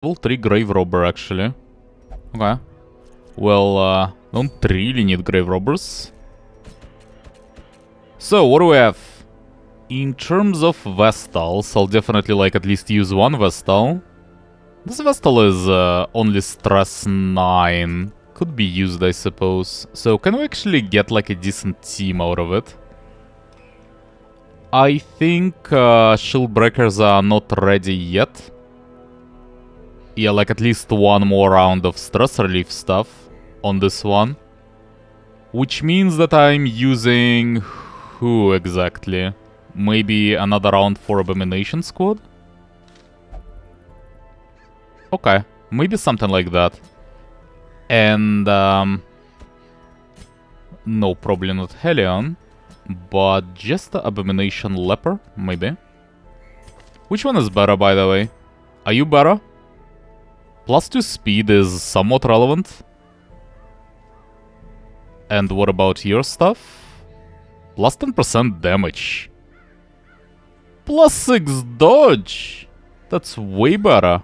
Level 3 Grave Robber, actually. Okay. Well, don't really need Grave Robbers. So, what do we have? In terms of Vestals, I'll definitely like at least use one Vestal. This Vestal is only stress 9. Could be used, I suppose. So, can we actually get like a decent team out of it? I think Shield Breakers are not ready yet. Yeah, like at least one more round of stress relief stuff on this one. Which means that I'm using... who exactly? Maybe another round for Abomination Squad? Okay, maybe something like that. And, no, probably not Helion, but just the Abomination Leper, maybe. Which one is better, by the way? Are you better? +2 speed is somewhat relevant. And what about your stuff? Plus 10% damage. +6 dodge! That's way better.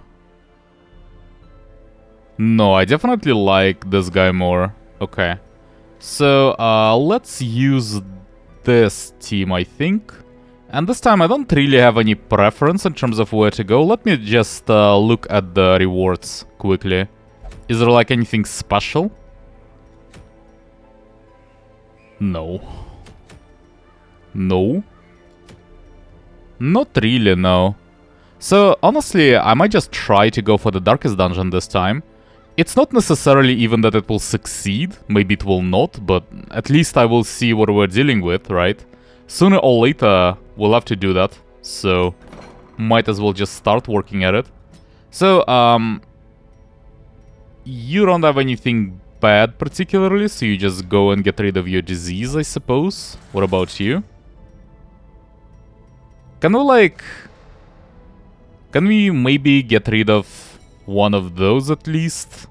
No, I definitely like this guy more. Okay. So, let's use this team, I think. And this time I don't really have any preference in terms of where to go. Let me just look at the rewards quickly. Is there like anything special? No. No. Not really, no. So, honestly, I might just try to go for the Darkest Dungeon this time. It's not necessarily even that it will succeed, maybe it will not, but at least I will see what we're dealing with, right? Sooner or later, we'll have to do that, so might as well just start working at it. So, you don't have anything bad particularly, so you just go and get rid of your disease, I suppose. What about you? Can we maybe get rid of one of those at least?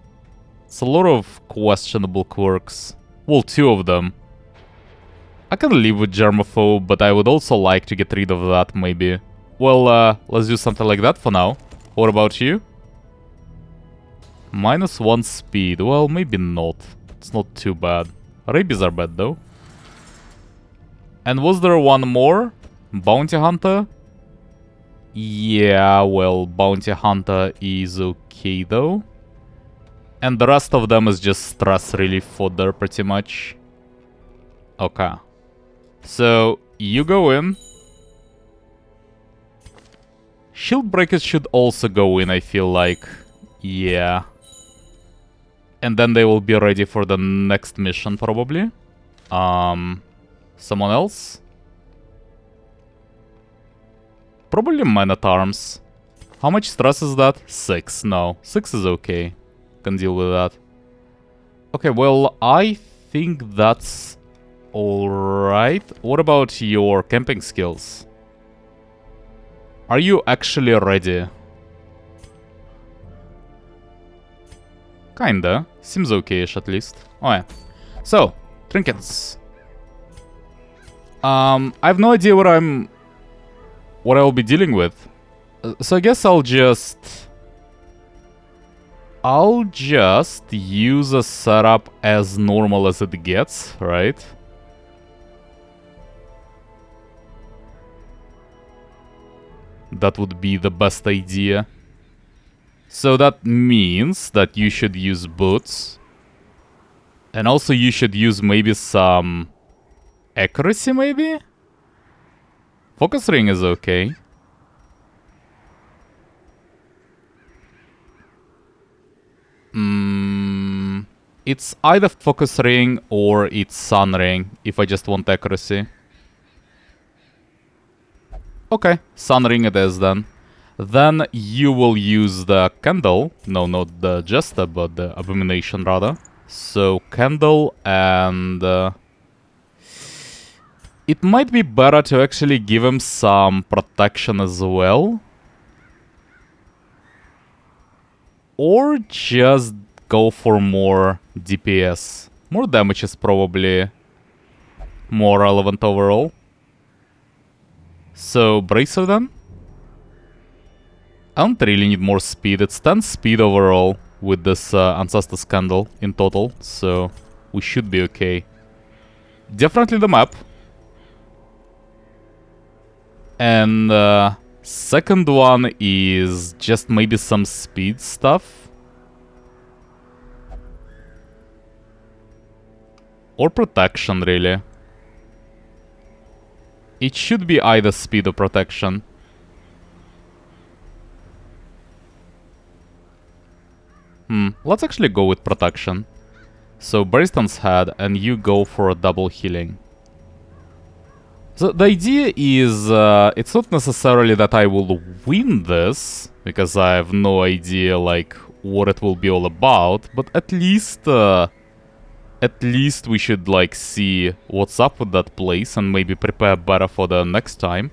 It's a lot of questionable quirks. Well, 2 of them. I can live with Germaphobe, but I would also like to get rid of that, maybe. Well, let's do something like that for now. What about you? -1 speed. Well, maybe not. It's not too bad. Rabies are bad, though. And was there one more? Bounty Hunter? Yeah, well, Bounty Hunter is okay, though. And the rest of them is just stress relief fodder, pretty much. Okay. So, you go in. Shield Breakers should also go in, I feel like. Yeah. And then they will be ready for the next mission, probably. Someone else? Probably Man at Arms. How much stress is that? 6. No, 6 is okay. Can deal with that. Okay, well, I think that's alright. What about your camping skills? Are you actually ready? Kinda. Seems okay-ish at least. Oh yeah. So, trinkets. I have no idea what I'll be dealing with. So I guess I'll just use a setup as normal as it gets, right? That would be the best idea. So that means that you should use boots. And also you should use maybe some accuracy, maybe? Focus ring is okay. It's either focus ring or it's sun ring, if I just want accuracy. Okay, sun ring it is then. Then you will use the candle. No, not the jester, but the abomination rather. So candle and... it might be better to actually give him some protection as well. Or just go for more DPS. More damage is probably more relevant overall. So, Bracer then? I don't really need more speed. It's 10 speed overall with this Ancestor Scandal in total, so we should be okay. Definitely the map. And second one is just maybe some speed stuff. Or protection, really. It should be either speed or protection. Let's actually go with protection. So, Baristan's Head, and you go for a double healing. So, the idea is, it's not necessarily that I will win this, because I have no idea, like, what it will be all about, but at least we should, like, see what's up with that place and maybe prepare better for the next time.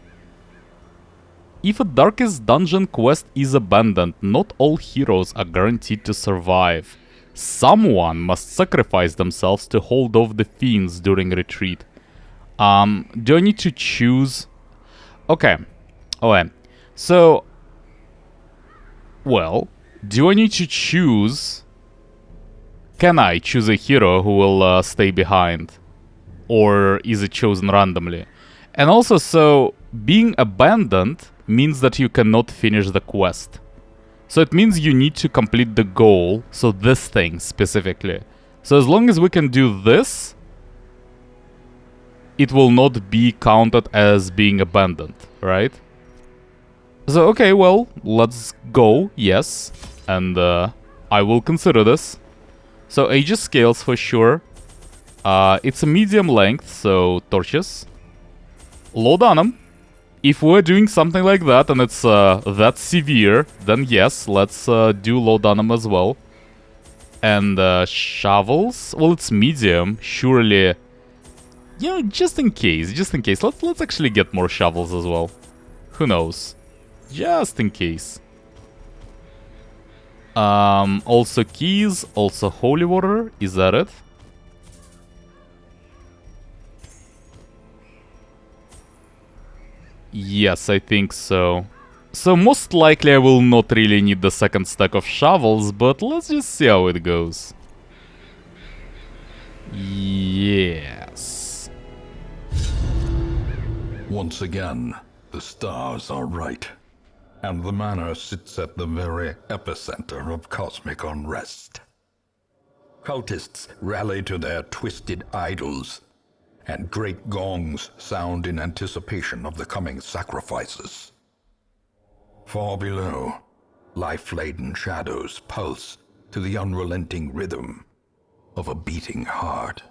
If a Darkest Dungeon quest is abandoned, not all heroes are guaranteed to survive. Someone must sacrifice themselves to hold off the fiends during retreat. Do I need to choose? Okay. Okay. So, well, do I need to choose? Can I choose a hero who will stay behind? Or is it chosen randomly? And also, so, being abandoned means that you cannot finish the quest. So it means you need to complete the goal, so this thing specifically. So as long as we can do this, it will not be counted as being abandoned, right? So, okay, well, let's go, yes. And I will consider this. So Aegis scales for sure. It's a medium length, so torches. Low Dunham. If we're doing something like that and it's that severe, then yes, let's do Low Dunham as well. And shovels? Well, it's medium, surely. You know, just in case. Let's actually get more shovels as well. Who knows? Just in case. Also keys, also holy water. Is that it? Yes, I think so. So most likely I will not really need the second stack of shovels, but let's just see how it goes. Yes. Once again, the stars are right, and the manor sits at the very epicenter of cosmic unrest. Cultists rally to their twisted idols, and great gongs sound in anticipation of the coming sacrifices. Far below, life-laden shadows pulse to the unrelenting rhythm of a beating heart.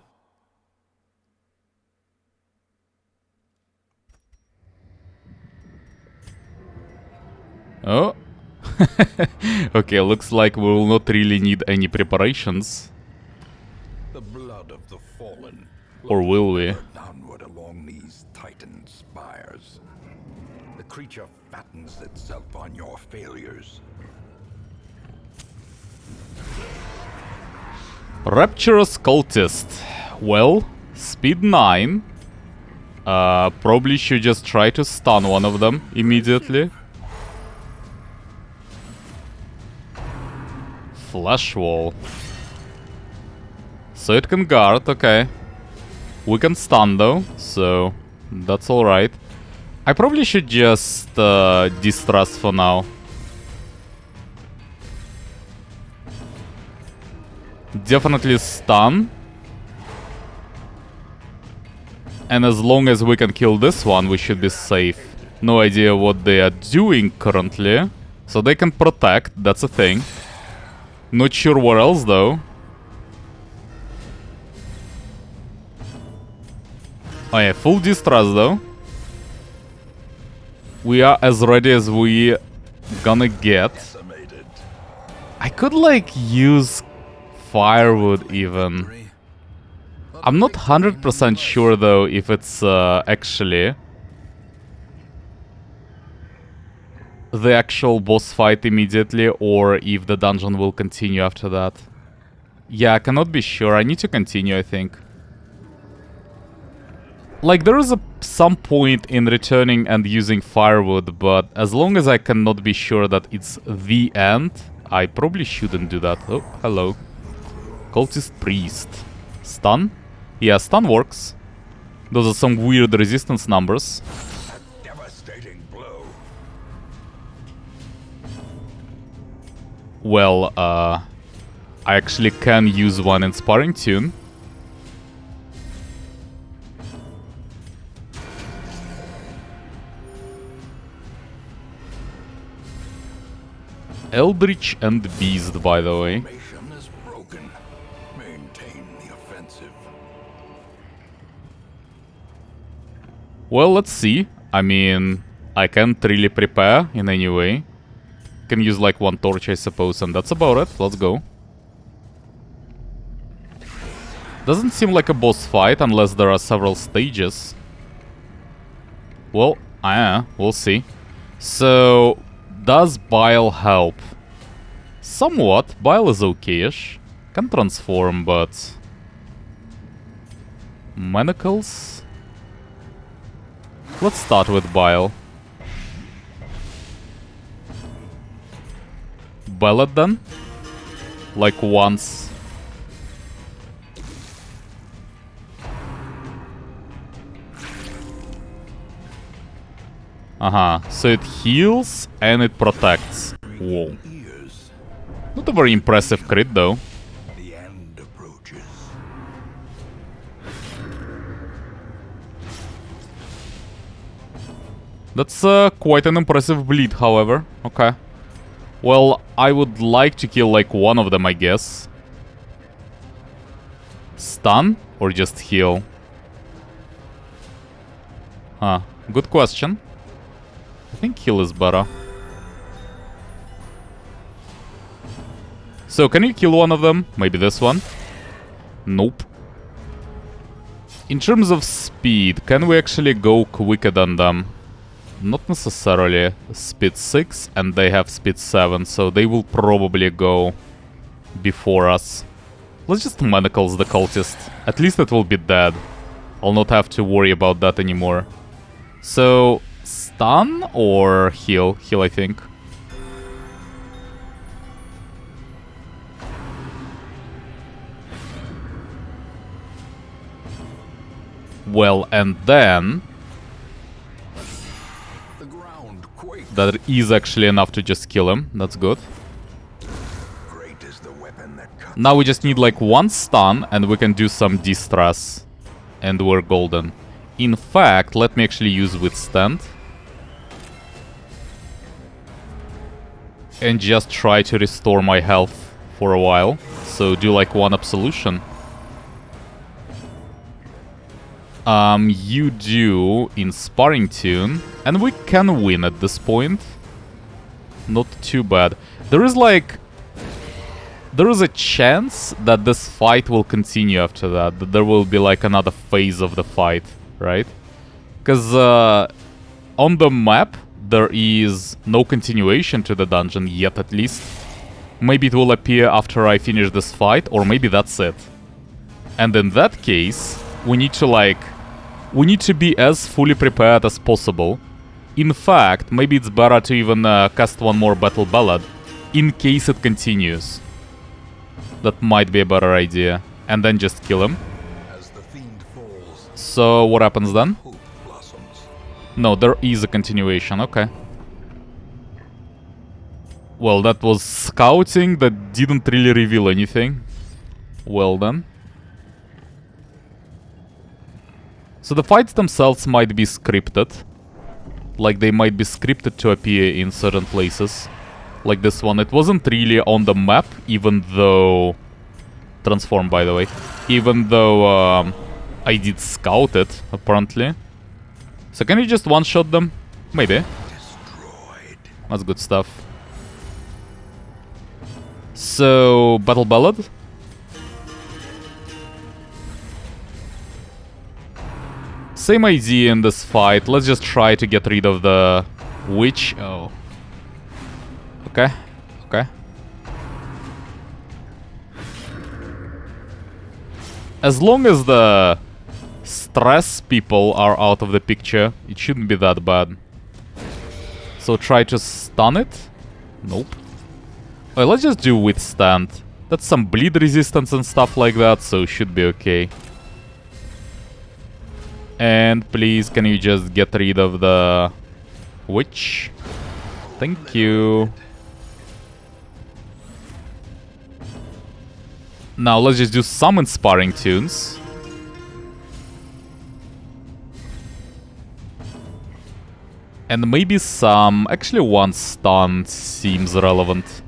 Oh. Okay, looks like we will not really need any preparations. The blood of the fallen. Or will we? Downward along these titan spires. The creature fattens itself on your failures. Rapturous Cultist. Well, speed 9. Probably should just try to stun one of them immediately. Flash Wall. So it can guard, okay. We can stun though, so that's alright. I probably should just distrust for now. Definitely stun. And as long as we can kill this one, we should be safe. No idea what they are doing currently. So they can protect, that's a thing. Not sure where else though. Oh yeah, full distrust though. We are as ready as we gonna get. I could like use firewood even. I'm not 100% sure though if it's actually the actual boss fight immediately or if the dungeon will continue after that. Yeah, I cannot be sure. I need to continue, I think. Like, there is some point in returning and using firewood, but as long as I cannot be sure that it's the end, I probably shouldn't do that. Oh, hello. Cultist Priest. Stun? Yeah, stun works. Those are some weird resistance numbers. A devastating blow. Well, I actually can use one in Sparring Tune. Eldritch and Beast, by the way. Formation is broken. Maintain the offensive. Well, let's see. I mean, I can't really prepare in any way. Can use like one torch, I suppose, and that's about it. Let's go. Doesn't seem like a boss fight unless there are several stages. Well, we'll see. So, does Bile help? Somewhat. Bile is okay-ish. Can transform, but... Manacles? Let's start with Bile. Ballad then? Like once. So it heals and it protects. Whoa. Not a very impressive crit though. The end approaches. That's quite an impressive bleed, however. Okay. Well, I would like to kill like one of them, I guess. Stun or just heal? Good question. I think heal is better. So, can you kill one of them? Maybe this one? Nope. In terms of speed, can we actually go quicker than them? Not necessarily. Speed 6 and they have speed 7, so they will probably go before us. Let's just manacles the cultist. At least it will be dead. I'll not have to worry about that anymore. So, stun or heal? Heal, I think. Well, and then... The ground quakes. that is actually enough to just kill him. That's good. Great is the weapon that cuts. Now we just need like one stun and we can do some distress. And we're golden. In fact, let me actually use withstand. And just try to restore my health for a while. So do like one absolution. You do in Sparring Tune. And we can win at this point. Not too bad. There is like... there is a chance that this fight will continue after that. That there will be like another phase of the fight, right? Because on the map, there is no continuation to the dungeon yet, at least. Maybe it will appear after I finish this fight, or maybe that's it. And in that case, we need to like... we need to be as fully prepared as possible. In fact, maybe it's better to even cast one more Battle Ballad, in case it continues. That might be a better idea. And then just kill him. As the fiend falls, So, what happens then? hope blossoms. No, there is a continuation, okay. Well, that was scouting that didn't really reveal anything. Well then. So the fights themselves might be scripted. Like they might be scripted to appear in certain places. Like this one. It wasn't really on the map, even though... transform, by the way. Even though I did scout it, apparently. So can you just one-shot them? Maybe. Destroyed. That's good stuff. So, Battle Ballad? Same idea in this fight. Let's just try to get rid of the witch. Oh. Okay. Okay. As long as the stress people are out of the picture, it shouldn't be that bad. So try to stun it? Nope. Well, let's just do withstand. That's some bleed resistance and stuff like that, so should be okay. And please, can you just get rid of the witch? Thank you. Now let's just do some inspiring tunes. And maybe some... Actually, one stun seems relevant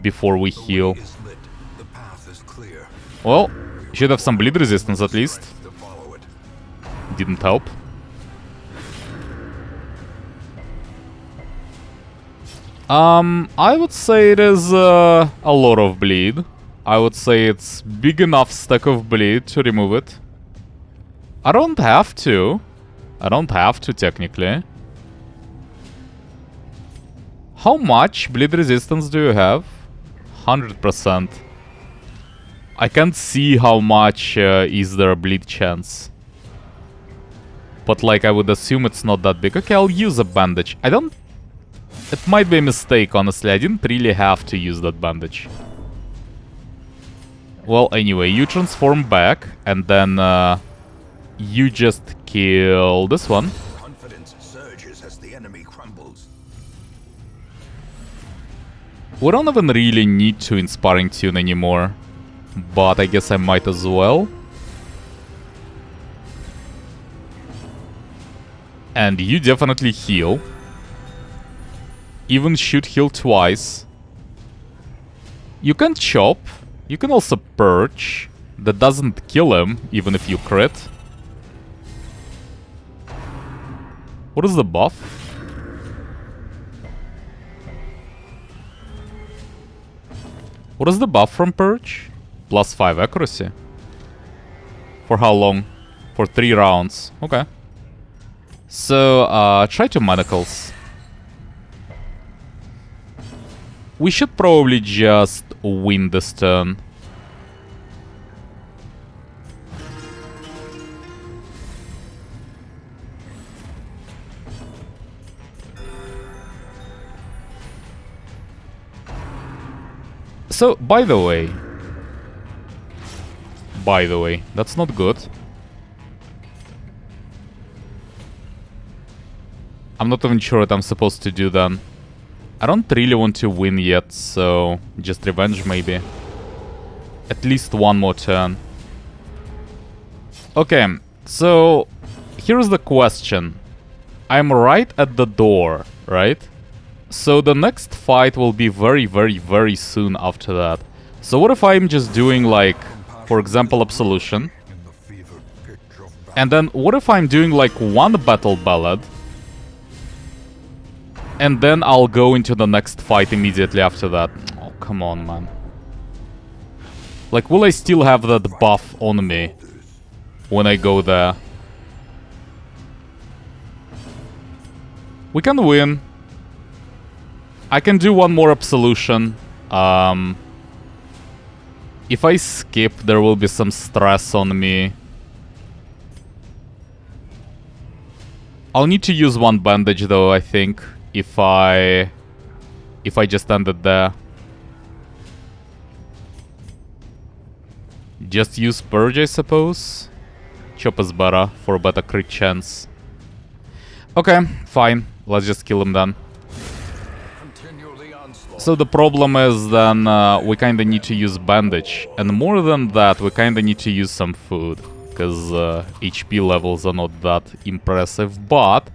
before we heal. Well, should have some bleed resistance at least. Didn't help. I would say it is a lot of bleed. I would say it's big enough stack of bleed to remove it. I don't have to. I don't have to, technically. How much bleed resistance do you have? 100%. I can't see how much is there bleed chance. But like, I would assume it's not that big. Okay, I'll use a bandage. I don't... It might be a mistake, honestly. I didn't really have to use that bandage. Well, anyway, you transform back, and then you just kill this one. Confidence surges as the enemy crumbles. We don't even really need to inspiring tune anymore, but I guess I might as well. And you definitely heal. Even should heal twice. You can chop. You can also purge. That doesn't kill him, even if you crit. What is the buff? What is the buff from purge? +5 accuracy. For how long? For 3 rounds. Okay. So, try to manacles. We should probably just win this turn. So, by the way, that's not good. I'm not even sure what I'm supposed to do then. I don't really want to win yet, so just revenge maybe. At least one more turn. Okay, so here's the question. I'm right at the door, right? So the next fight will be very, very, very soon after that. So what if I'm just doing like, for example, Absolution? And then what if I'm doing like one battle ballad? And then I'll go into the next fight immediately after that. Oh, come on, man. Like, will I still have that buff on me when I go there? We can win. I can do one more Absolution. If I skip, there will be some stress on me. I'll need to use one bandage though, I think. If I just ended there. Just use Purge, I suppose. Chop is better for a better crit chance. Okay, fine. Let's just kill him then. So the problem is then we kinda need to use bandage. And more than that, we kinda need to use some food. Because HP levels are not that impressive. But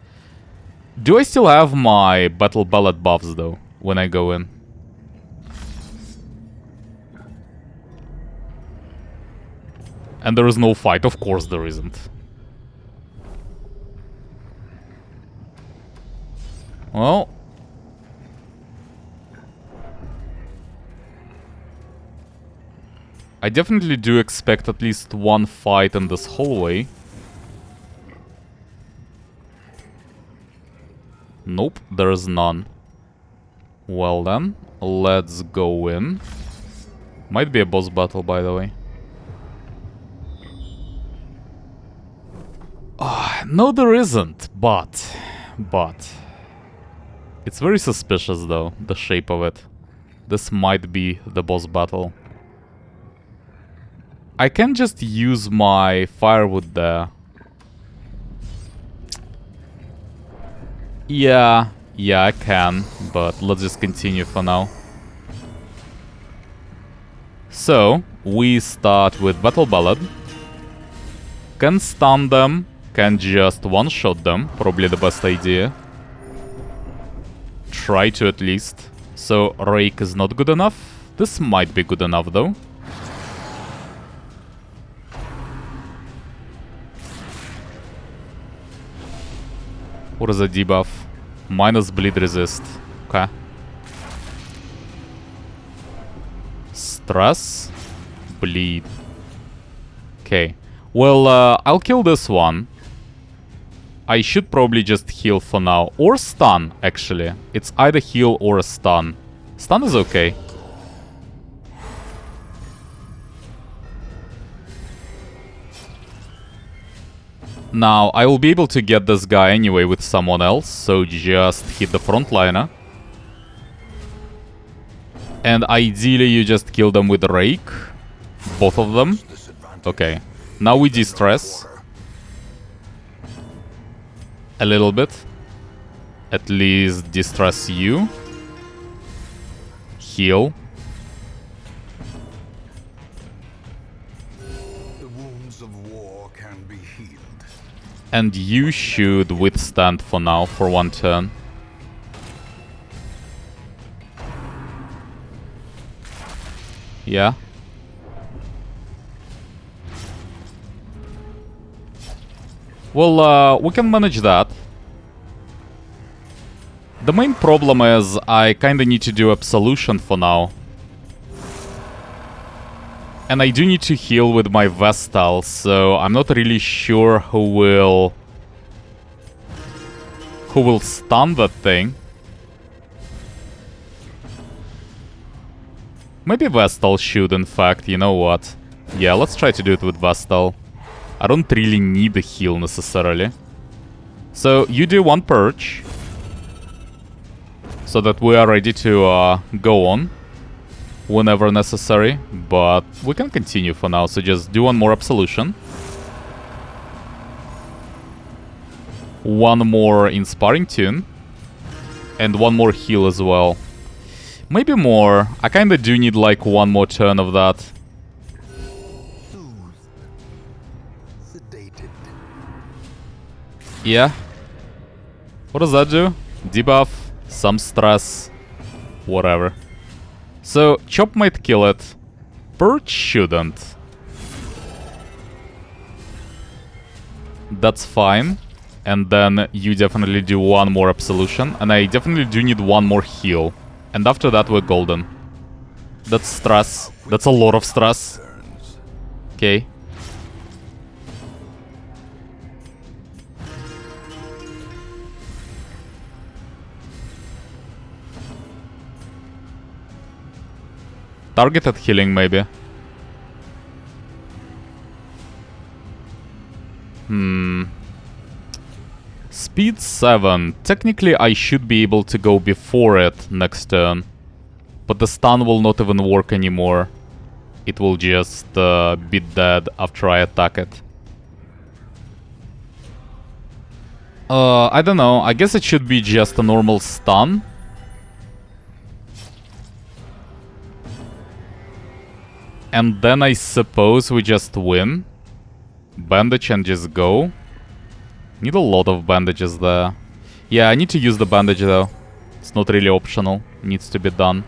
do I still have my battle ballad buffs though, when I go in? And there is no fight, of course there isn't. Well. I definitely do expect at least one fight in this hallway. Nope, there is none. Well then, let's go in. Might be a boss battle, by the way. No, there isn't, but... It's very suspicious, though, the shape of it. This might be the boss battle. I can just use my firewood there. Yeah, I can, but let's just continue for now. So, we start with Battle Ballad. Can stun them, can just one-shot them, probably the best idea. Try to at least. So, Rake is not good enough. This might be good enough though. What is the debuff? Minus bleed resist. Okay. Stress. Bleed. Okay. Well, I'll kill this one. I should probably just heal for now. Or stun, actually. It's either heal or a stun. Stun is okay. Now, I will be able to get this guy anyway with someone else, so just hit the frontliner. And ideally you just kill them with Rake. Both of them. Okay. Now we de-stress. A little bit. At least de-stress you. Heal. The wounds of war can be healed. And you should withstand for now, for one turn. Yeah. Well, we can manage that. The main problem is I kinda need to do Absolution for now. And I do need to heal with my Vestal, so I'm not really sure who will stun that thing. Maybe Vestal should, in fact, you know what? Yeah, let's try to do it with Vestal. I don't really need a heal necessarily. So, you do one purge. So that we are ready to go on. Whenever necessary. But we can continue for now, so just do one more Absolution. One more Inspiring Tune. And one more heal as well. Maybe more. I kinda do need like one more turn of that. Yeah. What does that do? Debuff, some stress, whatever. So, Chop might kill it. Purge shouldn't. That's fine. And then you definitely do one more Absolution. And I definitely do need one more heal. And after that we're golden. That's stress. That's a lot of stress. Okay. Targeted healing, maybe. Speed 7. Technically, I should be able to go before it next turn. But the stun will not even work anymore. It will just be dead after I attack it. I don't know. I guess it should be just a normal stun. And then I suppose we just win. Bandage and just go. Need a lot of bandages there. Yeah, I need to use the bandage though. It's not really optional. Needs to be done.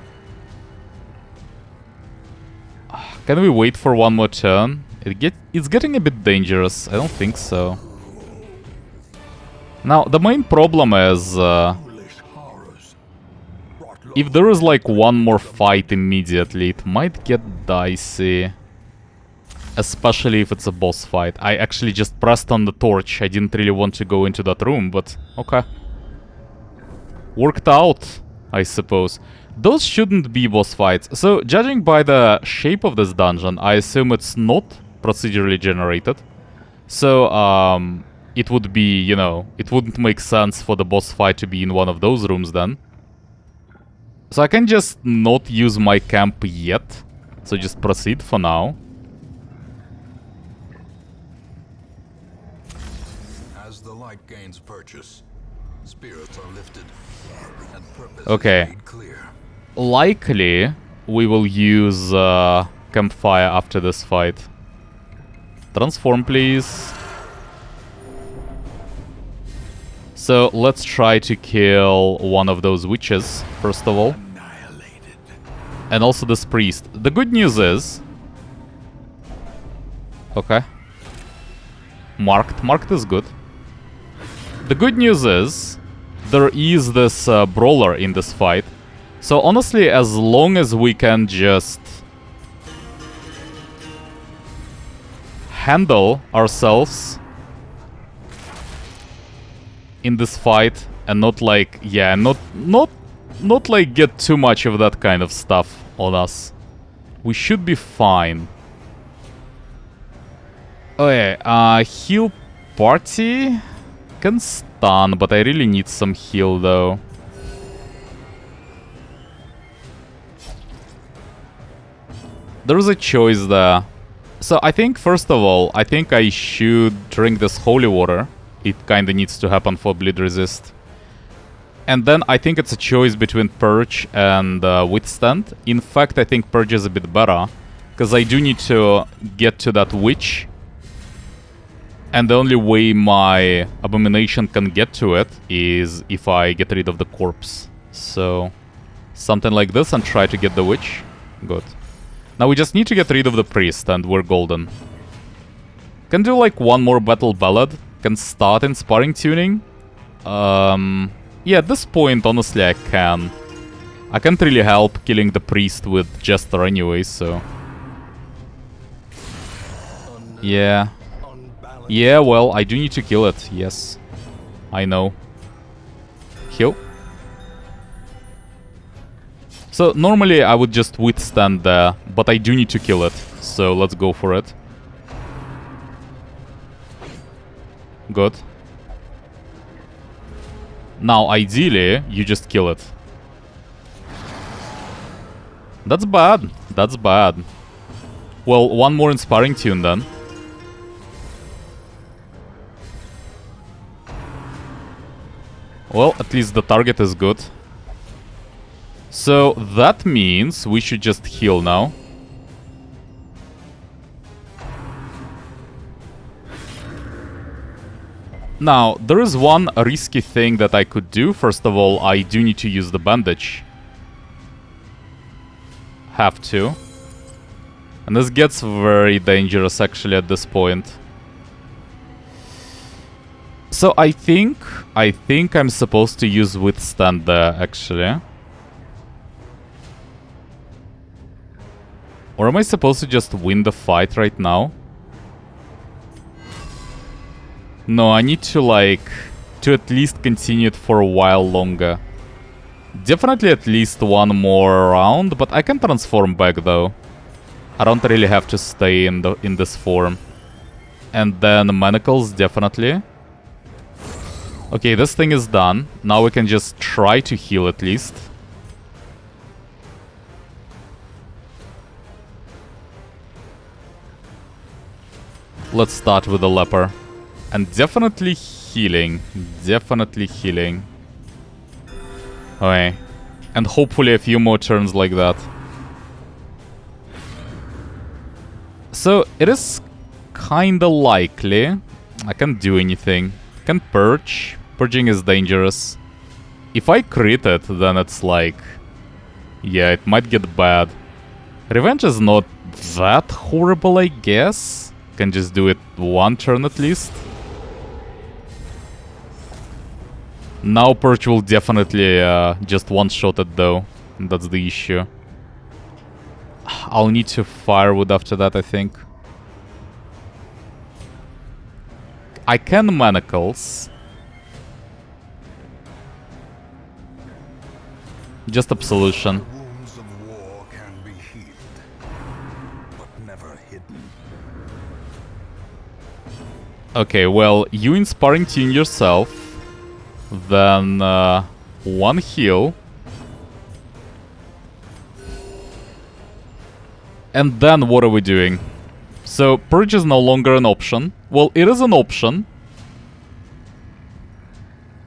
Can we wait for one more turn? It's getting a bit dangerous. I don't think so. Now, the main problem is... if there is like one more fight immediately, it might get dicey. Especially if it's a boss fight. I actually just pressed on the torch. I didn't really want to go into that room, but okay. Worked out, I suppose. Those shouldn't be boss fights. So, judging by the shape of this dungeon, I assume it's not procedurally generated. So, it would be, you know, it wouldn't make sense for the boss fight to be in one of those rooms then. So I can just not use my camp yet. So just proceed for now. As the light gains purchase, spirits are lifted and purpose Okay. is made clear. Likely, we will use campfire after this fight. Transform, please. So let's try to kill one of those witches, first of all. Annihilated. And also this priest. The good news is... Okay. Marked. Marked is good. The good news is... there is this brawler in this fight. So honestly, as long as we can just... handle ourselves... in this fight, and not like, yeah, not like get too much of that kind of stuff on us. We should be fine. Okay, heal party can stun, but I really need some heal though. There is a choice there. So I think, first of all, I think I should drink this holy water. It kinda needs to happen for bleed resist. And then I think it's a choice between Purge and Withstand. In fact, I think Purge is a bit better, because I do need to get to that witch. And the only way my abomination can get to it is if I get rid of the corpse. So, something like this and try to get the witch. Good. Now we just need to get rid of the priest and we're golden. Can do like one more battle ballad. Can start inspiring tuning. Yeah, at this point, honestly, I can. I can't really help killing the priest with Jester anyway, so... Yeah. Yeah, well, I do need to kill it, yes. I know. Heal. So, normally I would just withstand there, but I do need to kill it. So, let's go for it. Good. Now, ideally, you just kill it. That's bad. That's bad. Well, one more inspiring tune then. Well, at least the target is good. So, that means we should just heal now. Now, there is one risky thing that I could do. First of all, I do need to use the bandage. Have to. And this gets very dangerous actually at this point. So I think I'm supposed to use Withstand there actually. Or am I supposed to just win the fight right now? No, I need to like... to at least continue it for a while longer. Definitely at least one more round, but I can transform back though. I don't really have to stay in this form. And then manacles, definitely. Okay, this thing is done. Now we can just try to heal at least. Let's start with the leper. And definitely healing. Definitely healing. Okay. And hopefully a few more turns like that. So, it is kinda likely. I can't do anything. Can purge. Purging is dangerous. If I crit it, then it's like... yeah, it might get bad. Revenge is not that horrible, I guess. Can just do it one turn at least. Now Purge will definitely just one-shot it though. That's the issue. I'll need to firewood after that, I think. I can manacles. Just absolution. The wounds of war can be healed, but never hidden. Okay, well, you inspiring tune yourself. Then 1 heal. And then what are we doing? So, purge is no longer an option. Well, it is an option.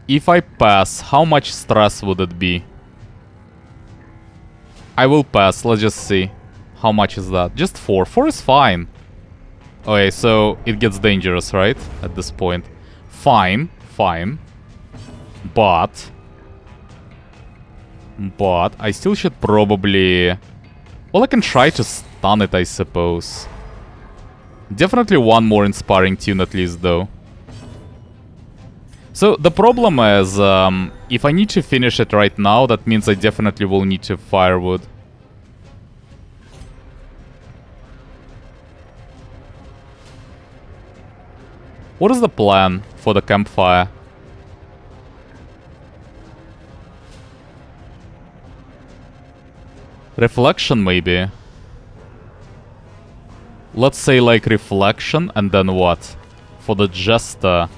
If I pass, how much stress would it be? I will pass, let's just see. How much is that? Just 4. 4 is fine. Okay, so it gets dangerous, right? At this point. Fine, fine. But I still should probably... Well, I can try to stun it, I suppose. Definitely one more inspiring tune at least, though. So, the problem is, if I need to finish it right now, that means I definitely will need to firewood. What is the plan for the campfire? Reflection, maybe? Let's say, like, reflection, and then what? For the jester...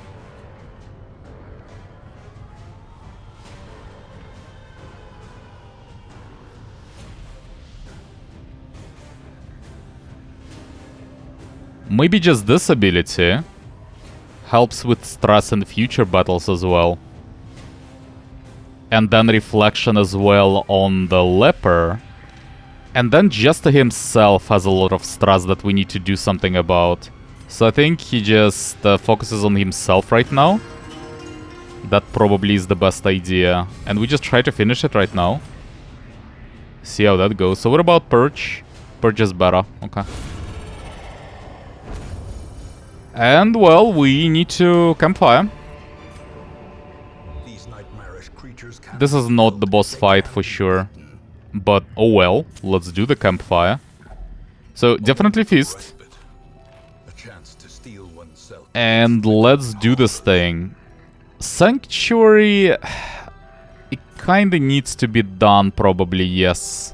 Maybe just this ability helps with stress in future battles as well. And then reflection as well on the leper. And then Jester himself has a lot of stress that we need to do something about. So I think he just focuses on himself right now. That probably is the best idea. And we just try to finish it right now. See how that goes. So what about Purge? Purge is better. Okay. And, well, we need to campfire. This is not the boss fight for sure. But, oh well, let's do the campfire. So, definitely feast. And let's do this thing. Sanctuary... It kinda needs to be done, probably, yes.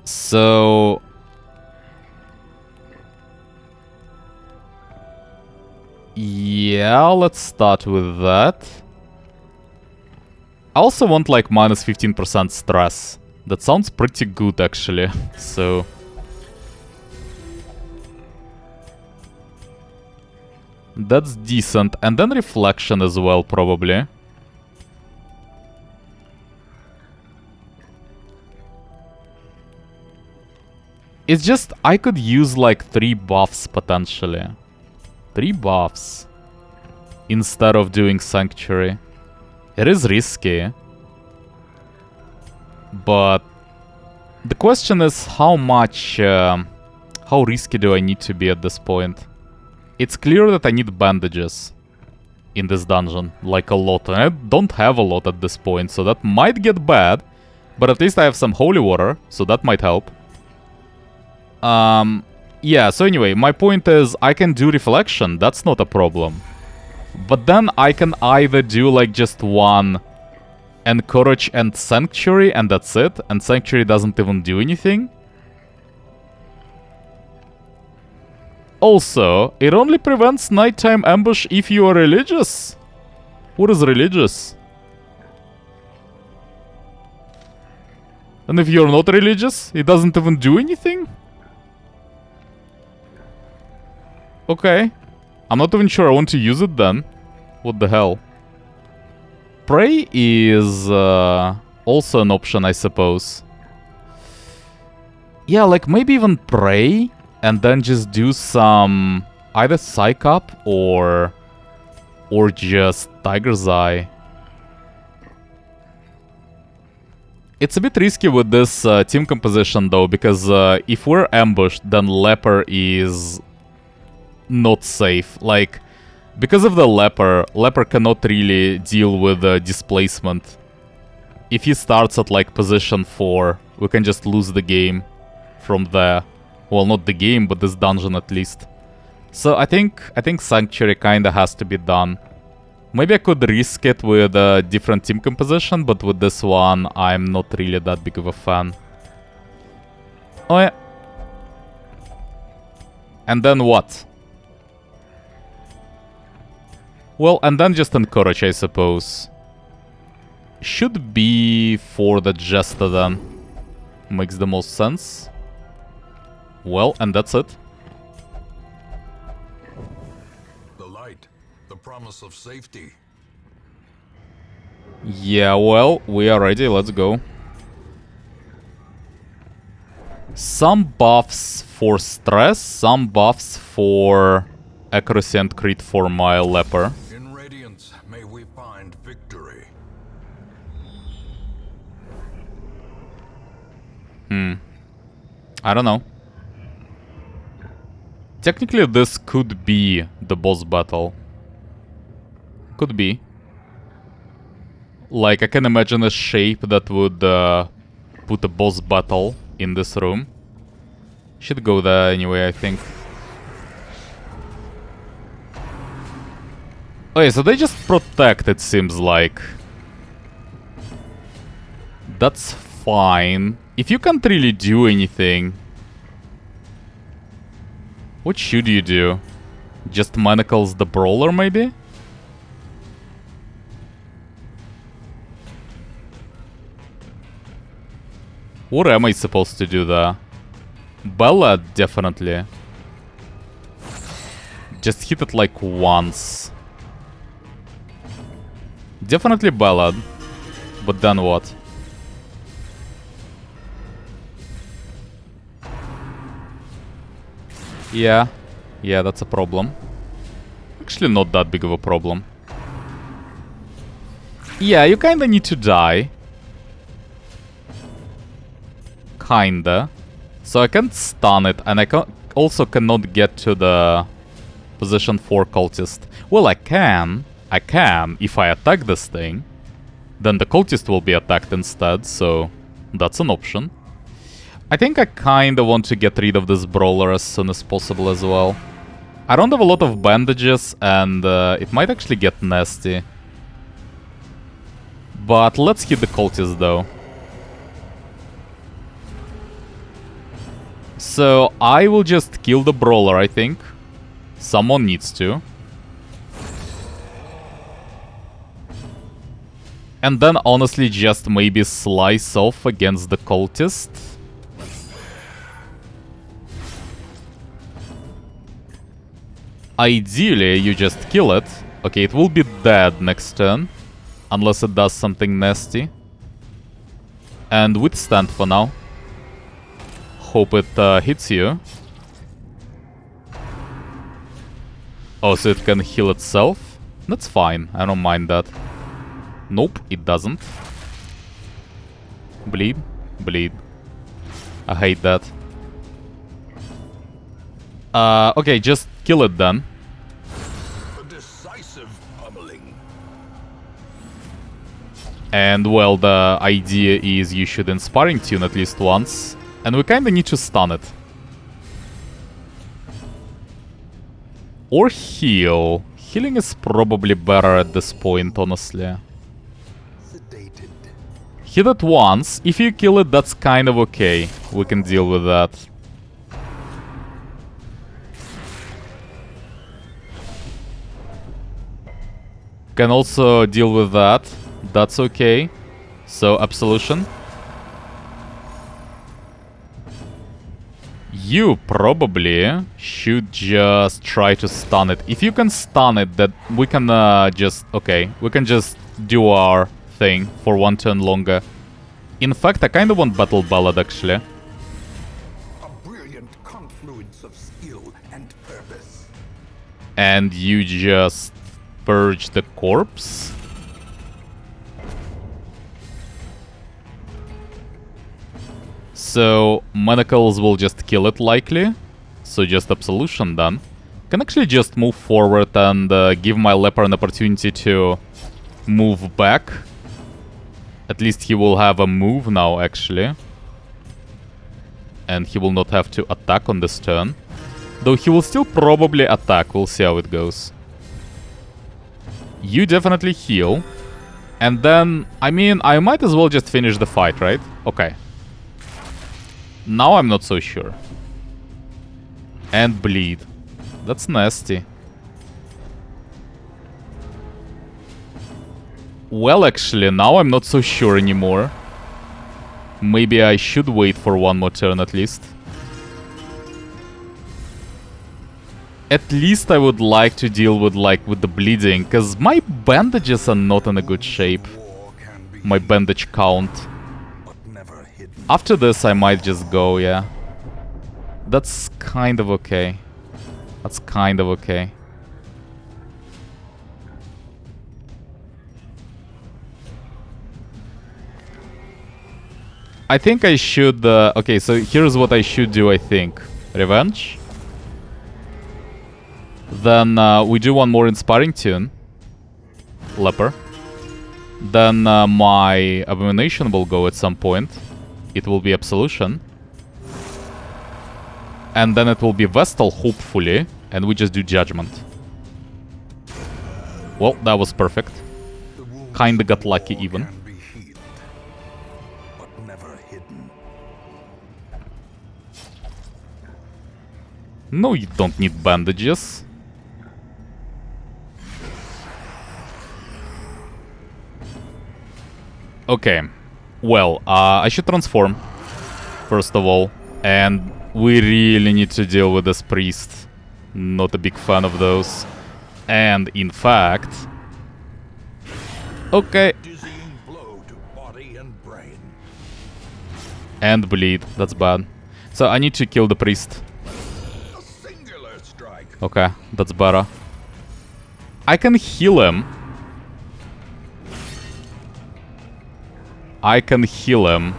So... Yeah, let's start with that. I also want like minus 15% stress. That sounds pretty good actually. So... That's decent. And then reflection as well, probably. It's just, I could use like 3 buffs potentially. 3 buffs. Instead of doing Sanctuary. It is risky. But the question is how much... how risky do I need to be at this point? It's clear that I need bandages in this dungeon. Like a lot. And I don't have a lot at this point, so that might get bad. But at least I have some holy water, so that might help. Yeah, so anyway, my point is I can do reflection, that's not a problem. But then I can either do like just one encourage and sanctuary and that's it, and sanctuary doesn't even do anything. Also, it only prevents nighttime ambush if you are religious. What is religious? And if you're not religious, it doesn't even do anything? Okay. I'm not even sure I want to use it then. What the hell? Pray is also an option, I suppose. Yeah, like maybe even pray and then just do some either Psych Up or just Tiger's Eye. It's a bit risky with this team composition though, because if we're ambushed, then Leper is not safe. Like, because of the Leper cannot really deal with displacement. If he starts at like position 4, we can just lose the game from there. Well, not the game, but this dungeon at least. So I think Sanctuary kinda has to be done. Maybe I could risk it with a different team composition, but with this one, I'm not really that big of a fan. Oh yeah. And then what? Well, and then just encourage, I suppose. Should be for the Jester then. Makes the most sense. Well, and that's it. The light, the promise of safety. Yeah, well, we are ready, let's go. Some buffs for stress, some buffs for accuracy and crit for my leper. In radiance, may we find victory. I don't know. Technically, this could be the boss battle. Could be. Like, I can imagine a shape that would put a boss battle in this room. Should go there anyway, I think. Okay, so they just protect, it seems like. That's fine. If you can't really do anything, what should you do? Just manacles the brawler, maybe? What am I supposed to do there? Bella, definitely. Just hit it like once. Definitely Ballad. But then what? Yeah. Yeah, that's a problem. Actually, not that big of a problem. Yeah, you kinda need to die. Kinda. So I can't stun it, and I also cannot get to the position 4 cultist. Well, I can if I attack this thing. Then the cultist will be attacked instead, so that's an option. I think I kinda want to get rid of this brawler as soon as possible as well. I don't have a lot of bandages, and it might actually get nasty. But let's hit the cultist though. So I will just kill the brawler, I think. Someone needs to. And then honestly just maybe slice off against the cultist. Ideally, you just kill it. Okay, it will be dead next turn. Unless it does something nasty. And withstand for now. Hope it hits you. Oh, so it can heal itself? That's fine, I don't mind that. Nope, it doesn't. Bleed? Bleed. I hate that. Okay, just kill it then. A decisive pummeling. And well, the idea is you should Inspiring Tune at least once. And we kinda need to stun it. Or heal. Healing is probably better at this point, honestly. Sedated. Hit it once. If you kill it, that's kind of okay. We can deal with that. Can also deal with that. That's okay. So, Absolution. You probably should just try to stun it. If you can stun it, that we can just... Okay, we can just do our thing for one turn longer. In fact, I kind of want Battle Ballad, actually. A brilliant confluence of skill and purpose. And you just purge the corpse. So, Manacles will just kill it likely. So just Absolution then. Can actually just move forward and give my Leper an opportunity to move back. At least he will have a move now, actually. And he will not have to attack on this turn. Though he will still probably attack, we'll see how it goes. You definitely heal. And then, I mean, I might as well just finish the fight, right? Okay. Now I'm not so sure. And bleed. That's nasty. Well, actually, now I'm not so sure anymore. Maybe I should wait for one more turn at least. At least I would like to deal with, like, with the bleeding, because my bandages are not in a good shape. My bandage count. After this, I might just go, yeah. That's kind of okay. That's kind of okay. I think I should... okay, so here's what I should do, I think. Revenge. Then we do one more Inspiring Tune. Leper. Then my Abomination will go at some point. It will be Absolution. And then it will be Vestal, hopefully. And we just do Judgment. Well, that was perfect. Kinda got lucky even. No, you don't need bandages. Okay. Well, I should transform, first of all. And we really need to deal with this priest. Not a big fan of those. And, in fact... Okay. And bleed. That's bad. So I need to kill the priest. Okay, that's better. I can heal him. I can heal him.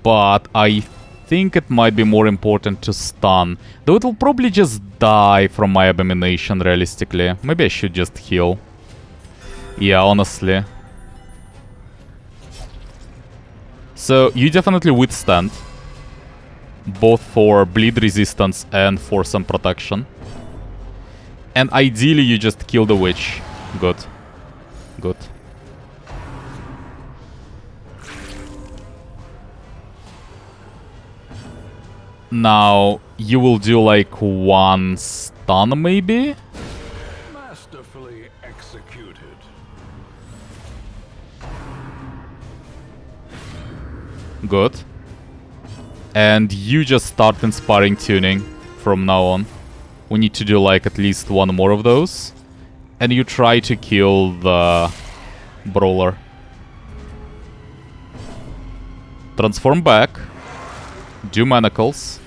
But I think it might be more important to stun. Though it will probably just die from my Abomination, realistically. Maybe I should just heal. Yeah, honestly. So, you definitely withstand. Both for bleed resistance and for some protection. And ideally you just kill the witch. Good. Good. Now, you will do like one stun maybe? Masterfully executed. Good. And you just start Inspiring Tuning from now on. We need to do like at least one more of those. And you try to kill the brawler. Transform back. Do manacles.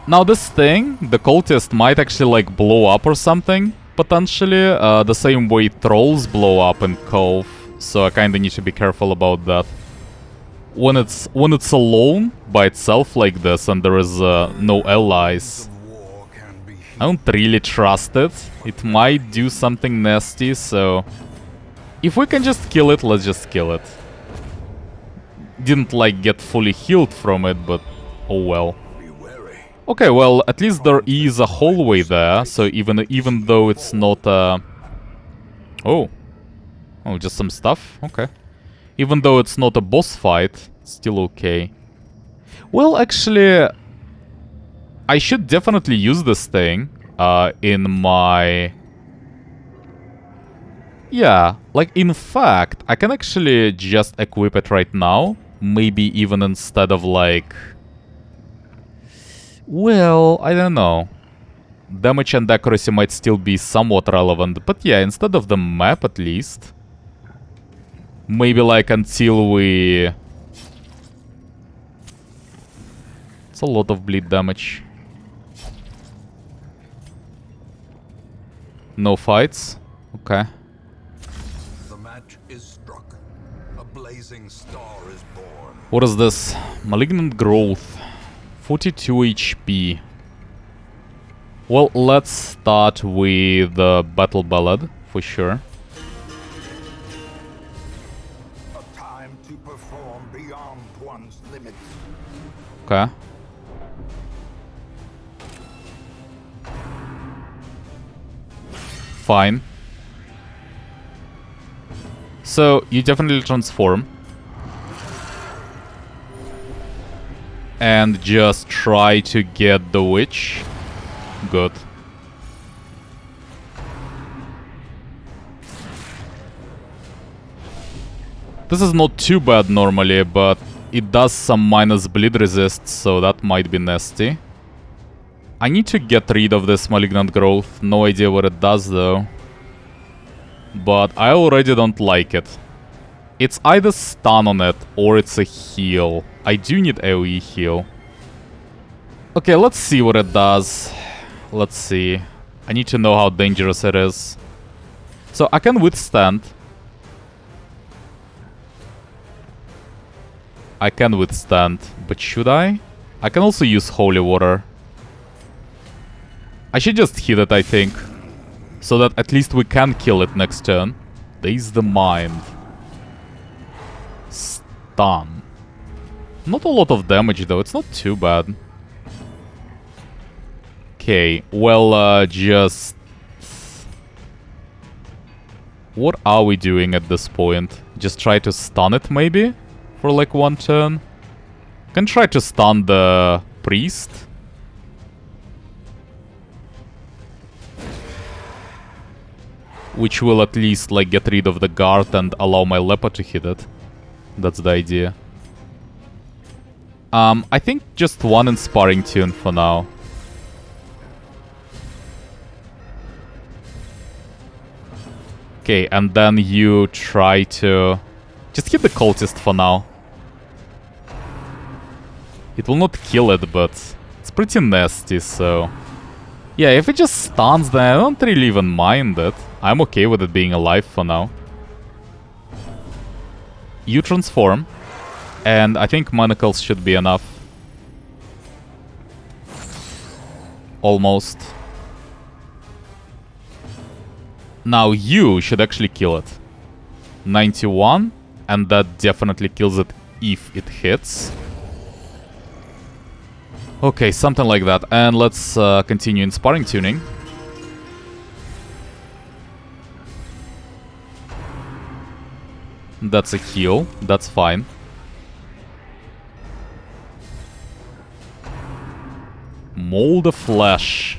Now this thing, the cultist might actually like blow up or something, potentially. The same way trolls blow up in Cove. So I kinda need to be careful about that. When it's alone by itself like this and there is no allies, I don't really trust it. It might do something nasty, so if we can just kill it, let's just kill it. Didn't like get fully healed from it, but oh well. Okay, well, at least there is a hallway there, so even though it's not oh, just some stuff? Okay. Even though it's not a boss fight, it's still okay. Well, actually, I should definitely use this thing in my... Yeah, like, in fact, I can actually just equip it right now. Maybe even instead of, like... Well, I don't know. Damage and accuracy might still be somewhat relevant, but yeah, instead of the map at least... Maybe like until we... It's a lot of bleed damage. No fights? Okay. The match is struck. A blazing star is born. What is this? Malignant Growth. 42 HP. Well, let's start with the Battle Ballad, for sure. Okay. Fine. So, you definitely transform. And just try to get the witch. good. This is not too bad normally, but it does some minus bleed resist, so that might be nasty. I need to get rid of this malignant growth. No idea what it does though. But I already don't like it. It's either stun on it or it's a heal. I do need AoE heal. Okay, let's see what it does. Let's see. I need to know how dangerous it is. So I can withstand. I can withstand, but should I? I can also use holy water. I should just hit it, I think. So that at least we can kill it next turn. Daze the mind. Stun. Not a lot of damage though, it's not too bad. Okay, well, just... What are we doing at this point? Just try to stun it, maybe? For like one turn? Can try to stun the priest. Which will at least like get rid of the guard and allow my leper to hit it. That's the idea. I think just one inspiring tune for now. Okay, and then you try to... Just hit the cultist for now. It will not kill it, but it's pretty nasty, so... Yeah, if it just stuns, then I don't really even mind it. I'm okay with it being alive for now. You transform, and I think manacles should be enough. Almost. Now you should actually kill it. 91, and that definitely kills it if it hits. Okay, something like that. And let's continue inspiring tuning. That's a heal. That's fine. Mold of flesh.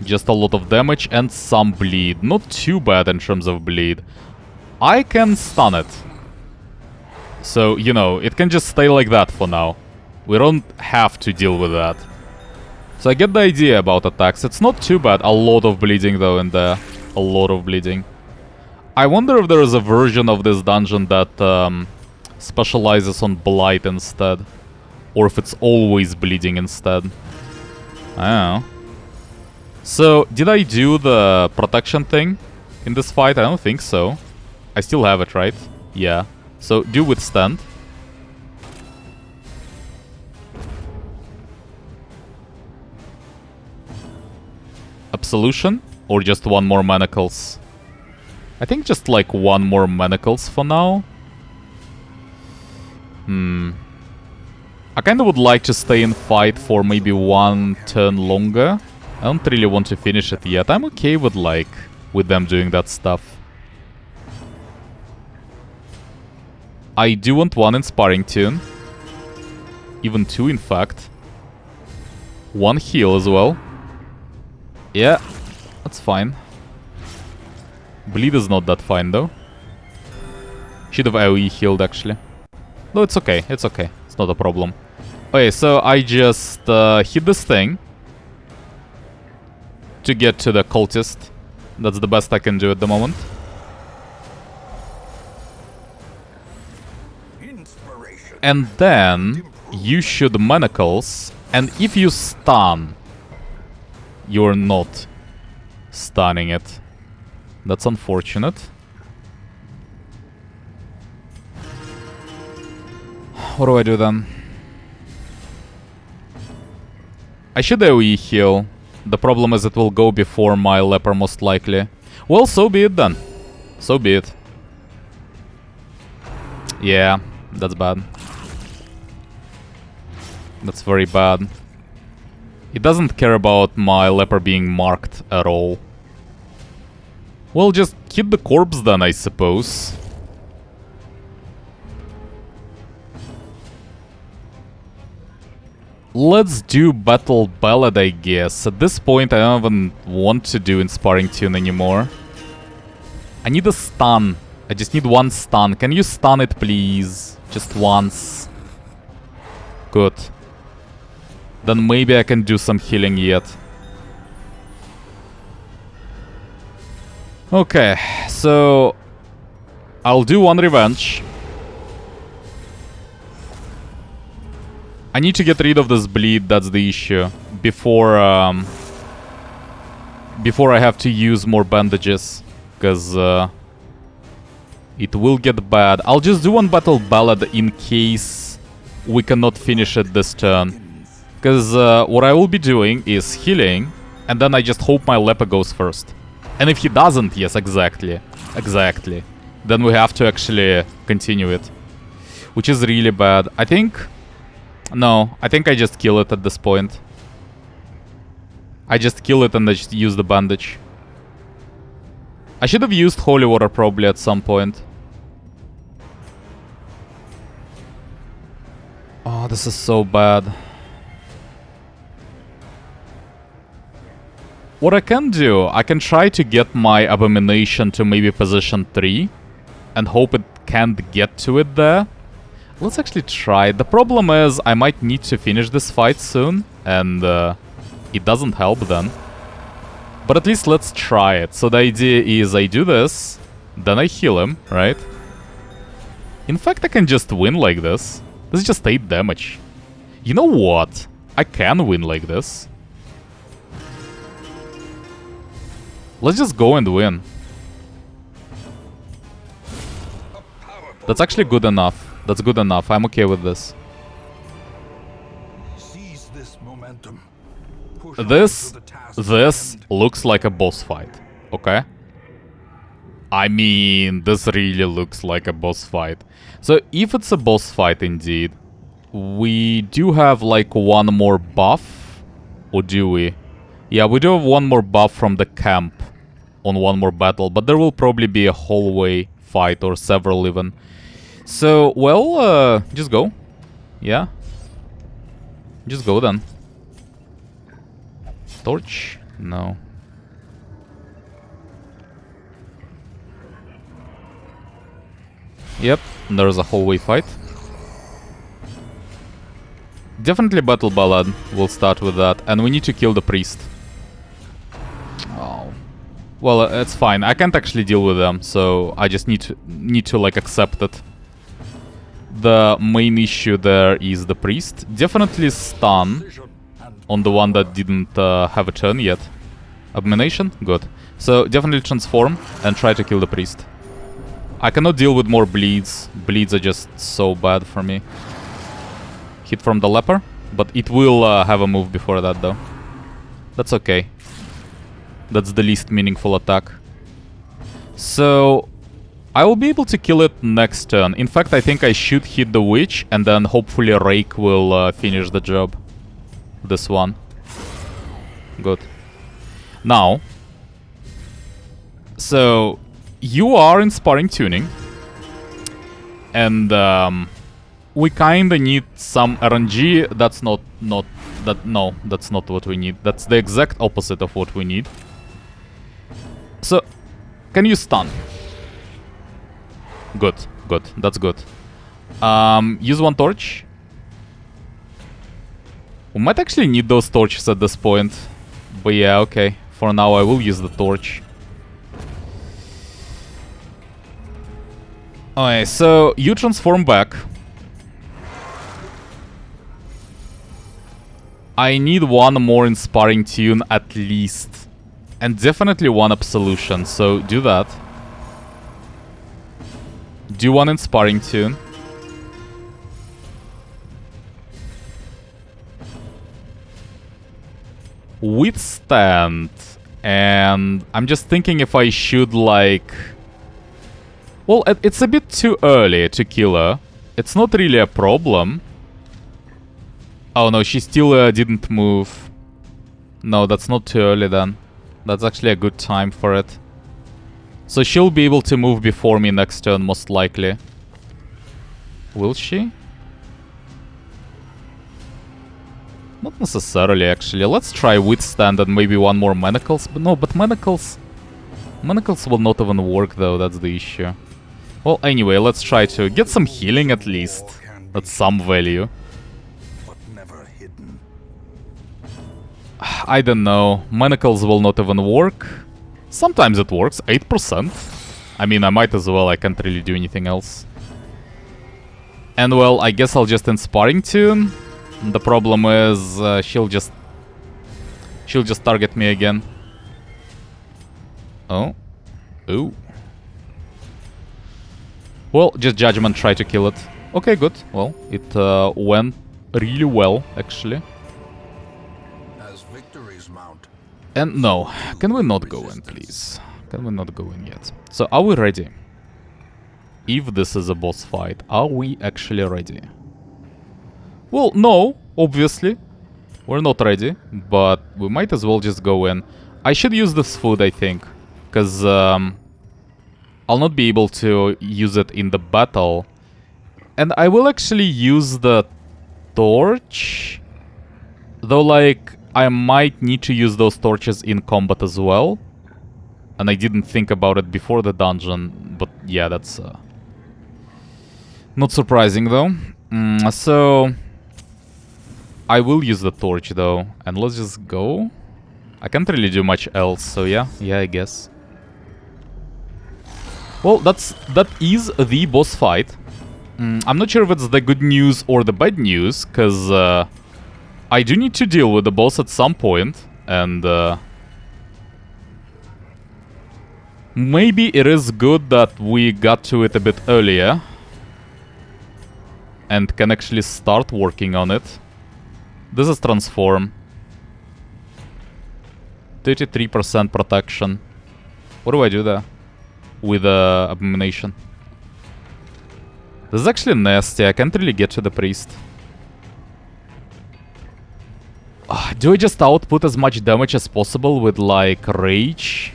Just a lot of damage and some bleed. Not too bad in terms of bleed. I can stun it. So, you know, it can just stay like that for now. We don't have to deal with that. So I get the idea about attacks. It's not too bad. A lot of bleeding though in there. A lot of bleeding. I wonder if there is a version of this dungeon that specializes on blight instead. Or if it's always bleeding instead. I don't know. So, did I do the protection thing in this fight? I don't think so. I still have it, right? Yeah. So, do withstand. Absolution? Or just one more manacles? I think just like one more manacles for now. I kinda would like to stay in fight for maybe one turn longer. I don't really want to finish it yet. I'm okay with like, with them doing that stuff. I do want one inspiring tune. Even two, in fact. One heal as well. Yeah, that's fine. Bleed is not that fine though. Should have AoE healed actually. No, it's okay, it's okay. It's not a problem. Okay, so I just hit this thing to get to the cultist. That's the best I can do at the moment. And then you should manacles, and if you stun, you're not stunning it. That's unfortunate. What do I do then? I should AoE heal. The problem is it will go before my leper most likely. Well, so be it then. So be it. Yeah, that's bad. That's very bad. It doesn't care about my leper being marked at all. Well, just hit the corpse then, I suppose. Let's do Battle Ballad, I guess. At this point, I don't even want to do Inspiring Tune anymore. I need a stun. I just need one stun. Can you stun it, please? Just once. Good. Then maybe I can do some healing yet. Okay, so I'll do one revenge. I need to get rid of this bleed, that's the issue. Before I have to use more bandages. Because it will get bad. I'll just do one Battle Ballad in case we cannot finish it this turn. Because what I will be doing is healing, and then I just hope my leper goes first. And if he doesn't, yes, exactly. Exactly. Then we have to actually continue it. Which is really bad. I think... No, I think I just kill it at this point. I just kill it and I just use the bandage. I should have used Holy Water probably at some point. Oh, this is so bad. What I can do, I can try to get my Abomination to maybe position 3. And hope it can't get to it there. Let's actually try. The problem is I might need to finish this fight soon. And it doesn't help then. But at least let's try it. So the idea is I do this. Then I heal him, right? In fact, I can just win like this. This is just 8 damage. You know what? I can win like this. Let's just go and win. That's actually good enough. That's good enough. I'm okay with this. Seize this momentum. Push This on to the task looks like a boss fight. Okay? I mean, this really looks like a boss fight. So if it's a boss fight indeed, we do have like one more buff. Or do we? Yeah, we do have one more buff from the camp on one more battle, but there will probably be a hallway fight or several even. So, well, just go. Yeah. Just go then. Torch? No. Yep, there's a hallway fight. Definitely Battle Ballad. We'll start with that. And we need to kill the priest. Oh. Well, it's fine. I can't actually deal with them, so I just need to like accept it. The main issue there is the priest. Definitely stun on the one that didn't have a turn yet. Abomination? Good. So definitely transform and try to kill the priest. I cannot deal with more bleeds. Bleeds are just so bad for me. Hit from the leper, but it will have a move before that though. That's okay. That's the least meaningful attack. So I will be able to kill it next turn. In fact, I think I should hit the witch and then hopefully Rake will finish the job. This one. Good. Now. So you are inspiring tuning. And we kinda need some RNG. That's not that's not what we need. That's the exact opposite of what we need. So can you stun? Good, good, that's good. Use one torch. We might actually need those torches at this point. But yeah, okay. For now I will use the torch. Okay, so you transform back. I need one more inspiring tune at least. And definitely one absolution, so do that. Do one inspiring tune. Withstand. And I'm just thinking if I should like... Well, it's a bit too early to kill her. It's not really a problem. Oh no, she still didn't move. No, that's not too early then. That's actually a good time for it. So she'll be able to move before me next turn, most likely. Will she? Not necessarily, actually. Let's try Withstand and maybe one more Manacles. But no, but Manacles... Manacles will not even work, though. That's the issue. Well, anyway, let's try to get some healing at least. That's some value. But never hidden. I don't know. Manacles will not even work. Sometimes it works. 8%. I mean, I might as well. I can't really do anything else. And well, I guess I'll just Inspiring Tune. The problem is she'll just target me again. Oh. Ooh. Well, just Judgment, try to kill it. Okay, good. Well, it went really well, actually. As victories mount. And no, can we not go in, please? Can we not go in yet? So, are we ready? If this is a boss fight, are we actually ready? Well, no, obviously. We're not ready, but we might as well just go in. I should use this food, I think. Because I'll not be able to use it in the battle. And I will actually use the torch. Though, like, I might need to use those torches in combat as well. And I didn't think about it before the dungeon. But yeah, that's not surprising, though. So I will use the torch, though. And let's just go. I can't really do much else, so yeah, I guess. Well, that is the boss fight. I'm not sure if it's the good news or the bad news, because I do need to deal with the boss at some point, and maybe it is good that we got to it a bit earlier and can actually start working on it. This is Transform. 33% protection. What do I do there? With Abomination. This is actually nasty. I can't really get to the priest. Do I just output as much damage as possible with, like, Rage?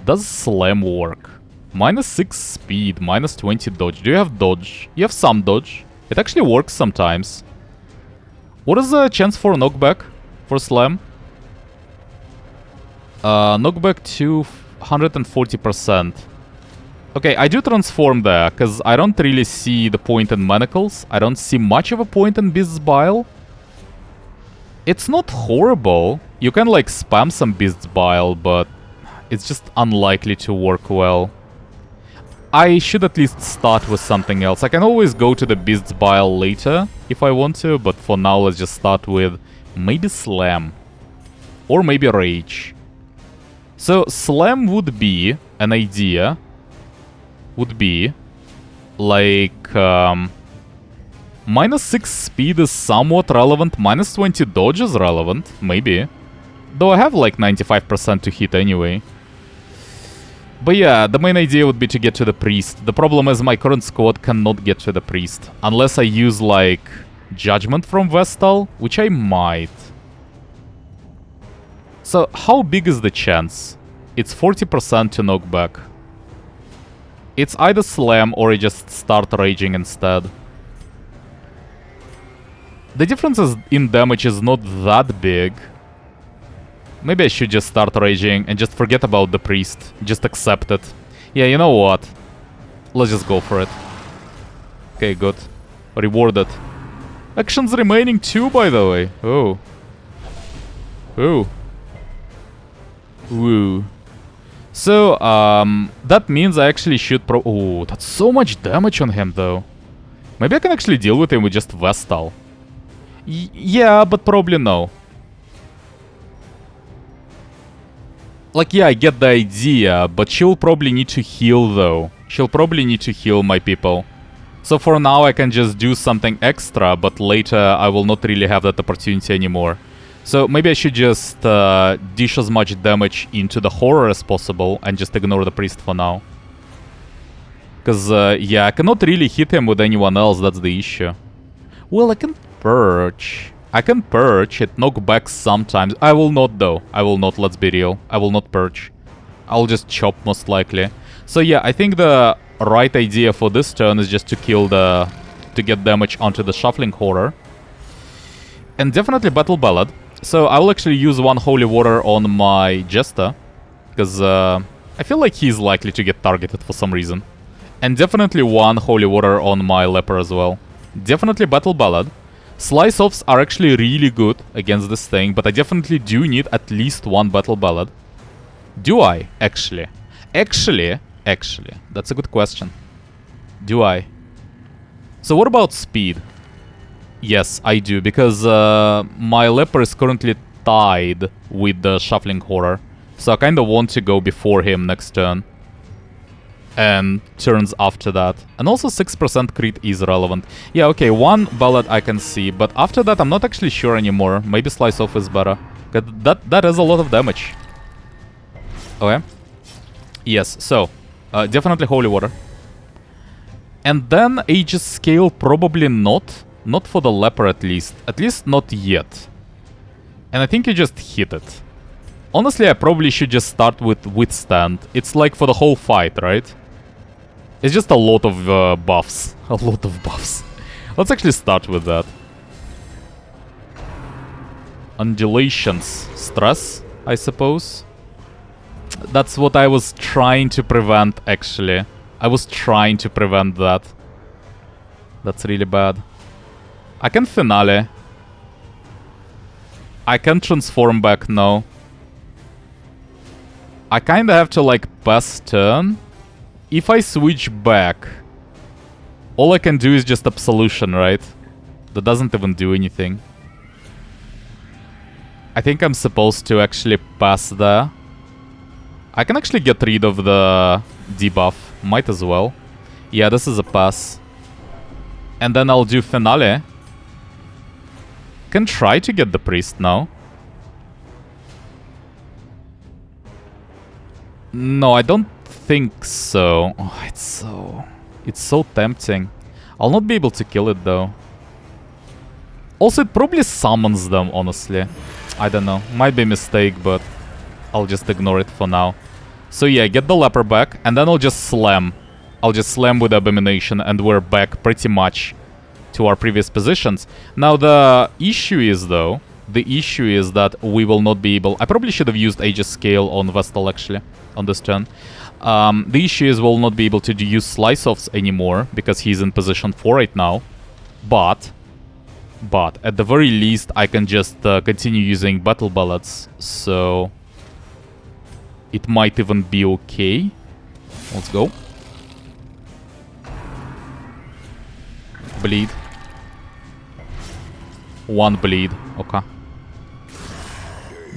Does Slam work? -6 speed, -20 dodge. Do you have dodge? You have some dodge. It actually works sometimes. What is the chance for knockback for Slam? Knockback 240%. Okay, I do Transform there, because I don't really see the point in Manacles. I don't see much of a point in Beast's Bile. It's not horrible. You can, like, spam some Beast's Bile, but it's just unlikely to work well. I should at least start with something else. I can always go to the Beast's Bile later, if I want to, but for now, let's just start with maybe Slam. Or maybe Rage. So, Slam would be an idea. Would be like -6 speed is somewhat relevant. -20 dodge is relevant, maybe. Though I have like 95% to hit anyway. But yeah, the main idea would be to get to the priest. The problem is my current squad cannot get to the priest unless I use like Judgment from Vestal, which I might. So how big is the chance? It's 40% to knock back. It's either Slam or I just start Raging instead. The difference in damage is not that big. Maybe I should just start Raging and just forget about the priest. Just accept it. Yeah, you know what? Let's just go for it. Okay, good. Rewarded. Actions remaining 2, by the way. Oh. Oh. Woo. So, that means I actually should oh, that's so much damage on him, though. Maybe I can actually deal with him with just Vestal. Yeah, but probably no. Like, yeah, I get the idea, but she'll probably need to heal, though. She'll probably need to heal my people. So for now, I can just do something extra, but later I will not really have that opportunity anymore. So maybe I should just dish as much damage into the horror as possible and just ignore the priest for now. Because, yeah, I cannot really hit him with anyone else, that's the issue. Well, I can perch. I can perch, it knock back sometimes. I will not, though. I will not, let's be real. I will not perch. I'll just chop, most likely. So yeah, I think the right idea for this turn is just to kill the... to get damage onto the Shuffling Horror. And definitely Battle Ballad. So I will actually use one Holy Water on my Jester, because I feel like he's likely to get targeted for some reason. And definitely one Holy Water on my Leper as well. Definitely Battle Ballad. Slice-offs are actually really good against this thing, but I definitely do need at least one Battle Ballad. Do I? Actually, that's a good question. Do I? So what about speed? Yes, I do, because my Leper is currently tied with the Shuffling Horror. So I kind of want to go before him next turn. And turns after that. And also 6% crit is relevant. Yeah, okay, one ballad I can see, but after that I'm not actually sure anymore. Maybe Slice Off is better. That is a lot of damage. Okay. Yes, so definitely Holy Water. And then Aegis Scale probably not. Not for the Leper at least. At least not yet. And I think you just hit it. Honestly, I probably should just start with Withstand. It's like for the whole fight, right? It's just a lot of buffs. A lot of buffs. Let's actually start with that. Undulations. Stress, I suppose. That's what I was trying to prevent, actually. I was trying to prevent that. That's really bad. I can Finale. I can transform back now. I kinda have to, like, pass turn. If I switch back, all I can do is just Absolution, right? That doesn't even do anything. I think I'm supposed to actually pass there. I can actually get rid of the debuff. Might as well. Yeah, this is a pass. And then I'll do Finale. Can try to get the Priest now. No, I don't think so. Oh, it's so tempting. I'll not be able to kill it though. Also, it probably summons them, honestly. I don't know. Might be a mistake, but I'll just ignore it for now. So yeah, get the Leper back, and then I'll just slam. I'll just slam with Abomination, and we're back pretty much to our previous positions. Now, the issue is, though, that we will not be able... I probably should have used Aegis Scale on Vestal, actually, on this turn. The issue is we'll not be able to use Slice-Offs anymore, because he's in position 4 right now. But, at the very least, I can just continue using Battle Ballads, so... it might even be okay. Let's go. Bleed. One bleed. Okay.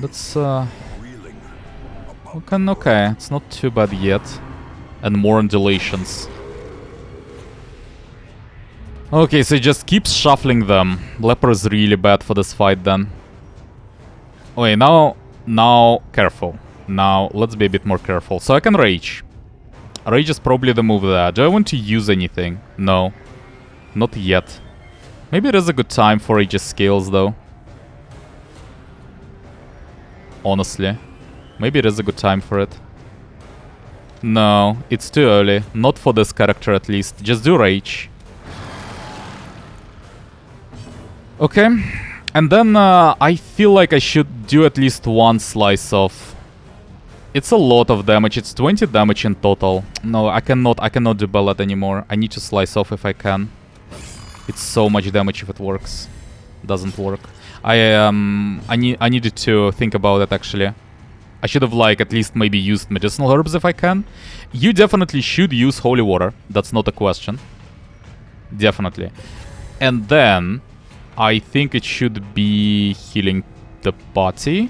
That's okay. It's not too bad yet. And more undulations. Okay, so he just keeps shuffling them. Leper is really bad for this fight then. Okay, now careful. Now let's be a bit more careful. So I can Rage. Rage is probably the move there. Do I want to use anything? No. Not yet. Maybe it is a good time for Aegis Scales, though. Honestly. Maybe it is a good time for it. No, it's too early. Not for this character, at least. Just do Rage. Okay. And then I feel like I should do at least one Slice Off. It's a lot of damage. It's 20 damage in total. No, I cannot do Ballad anymore. I need to Slice Off if I can. It's so much damage if it works. Doesn't work. I needed to think about it, actually. I should have, like, at least maybe used medicinal herbs if I can. You definitely should use Holy Water. That's not a question. Definitely. And then I think it should be healing the body.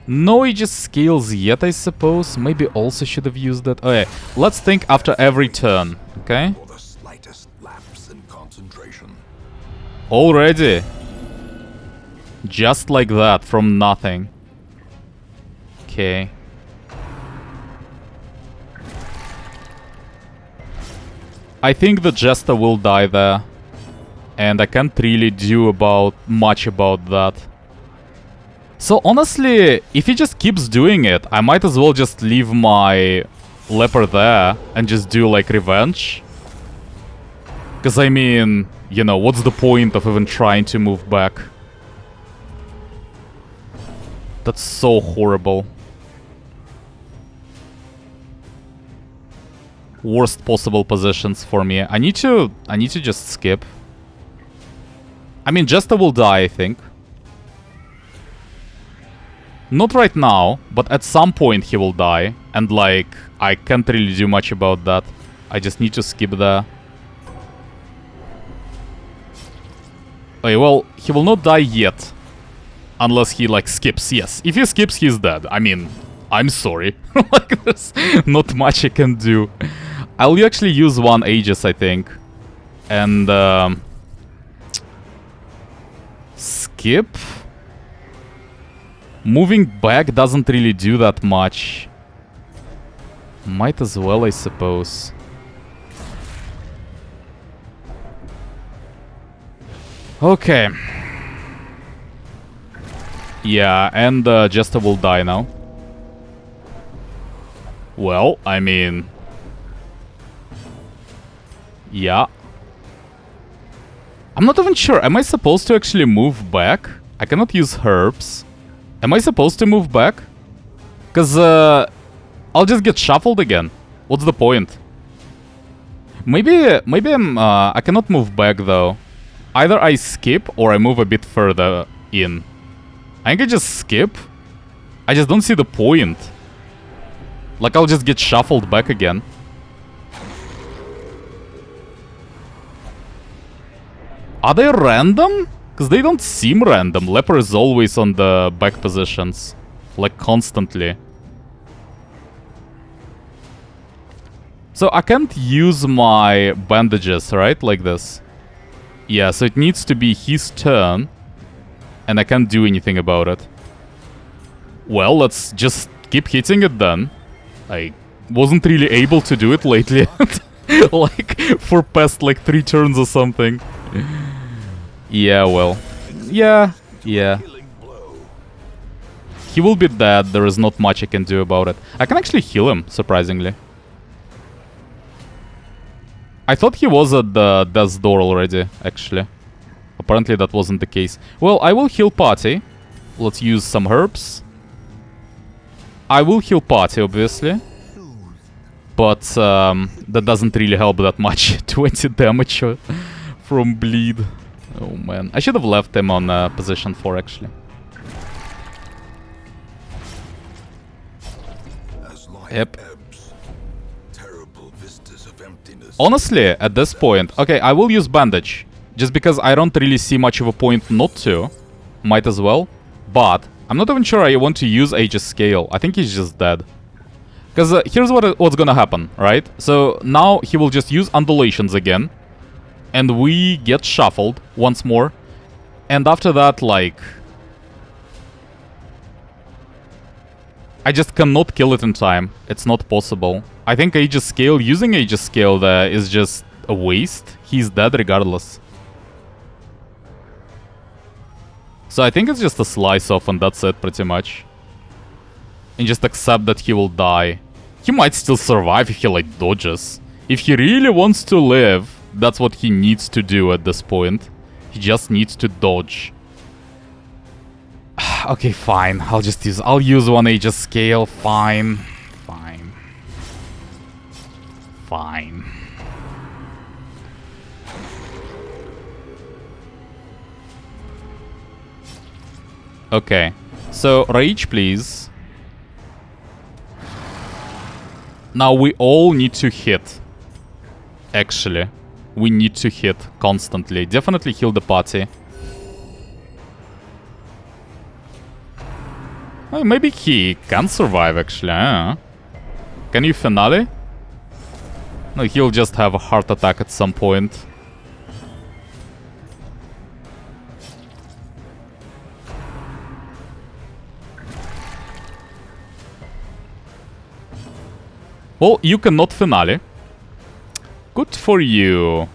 No Aegis Scales yet, I suppose. Maybe also should have used that. Okay, let's think after every turn, okay? For the slightest lapse in concentration. Already. Just like that, from nothing. Okay. I think the Jester will die there. And I can't really do much about that. So honestly, if he just keeps doing it, I might as well just leave my Leper there and just do, like, Revenge. Because, I mean, you know, what's the point of even trying to move back? That's so horrible. Worst possible positions for me. I need to just skip. I mean, Jester will die, I think. Not right now, but at some point he will die. And, like, I can't really do much about that. I just need to skip there. Okay, well, he will not die yet. Unless he, like, skips. Yes, if he skips, he's dead. I mean, I'm sorry. Like, there's not much I can do. I'll actually use one Aegis, I think. And, skip? Moving back doesn't really do that much. Might as well, I suppose. Okay. Yeah, and Jester will die now. Well, I mean... yeah. I'm not even sure. Am I supposed to actually move back? I cannot use herbs. Am I supposed to move back? Because I'll just get shuffled again. What's the point? Maybe I cannot move back though. Either I skip or I move a bit further in. I think I just skip. I just don't see the point. Like, I'll just get shuffled back again. Are they random? Because they don't seem random. Leper is always on the back positions. Like, constantly. So I can't use my bandages, right? Like this. Yeah, so it needs to be his turn. And I can't do anything about it. Well, let's just keep hitting it then. I wasn't really able to do it lately. Like, for past, like, 3 turns or something. Yeah, well. Yeah. He will be dead. There is not much I can do about it. I can actually heal him, surprisingly. I thought he was at the death's door already, actually. Apparently that wasn't the case. Well, I will heal party. Let's use some herbs. I will heal party, obviously. But that doesn't really help that much. 20 damage from bleed. Oh man. I should have left him on position 4, actually. Yep. Honestly, at this point... okay, I will use bandage. Just because I don't really see much of a point not to. Might as well. But I'm not even sure I want to use Aegis Scale. I think he's just dead. Because here's what's gonna happen, right? So now he will just use Undulations again. And we get shuffled once more. And after that, like... I just cannot kill it in time. It's not possible. I think Aegis Scale, using Aegis Scale there is just a waste. He's dead regardless. So I think it's just a slice off and that's it pretty much. And just accept that he will die. He might still survive if he like dodges. If he really wants to live, that's what he needs to do at this point. He just needs to dodge. Okay, fine. I'll use one Aegis Scale. Fine. Okay. So, rage, please. Now we all need to hit. Actually. We need to hit constantly. Definitely heal the party. Oh, maybe he can survive, actually. Can you finale? No, he'll just have a heart attack at some point. Well, you cannot finale. Good for you.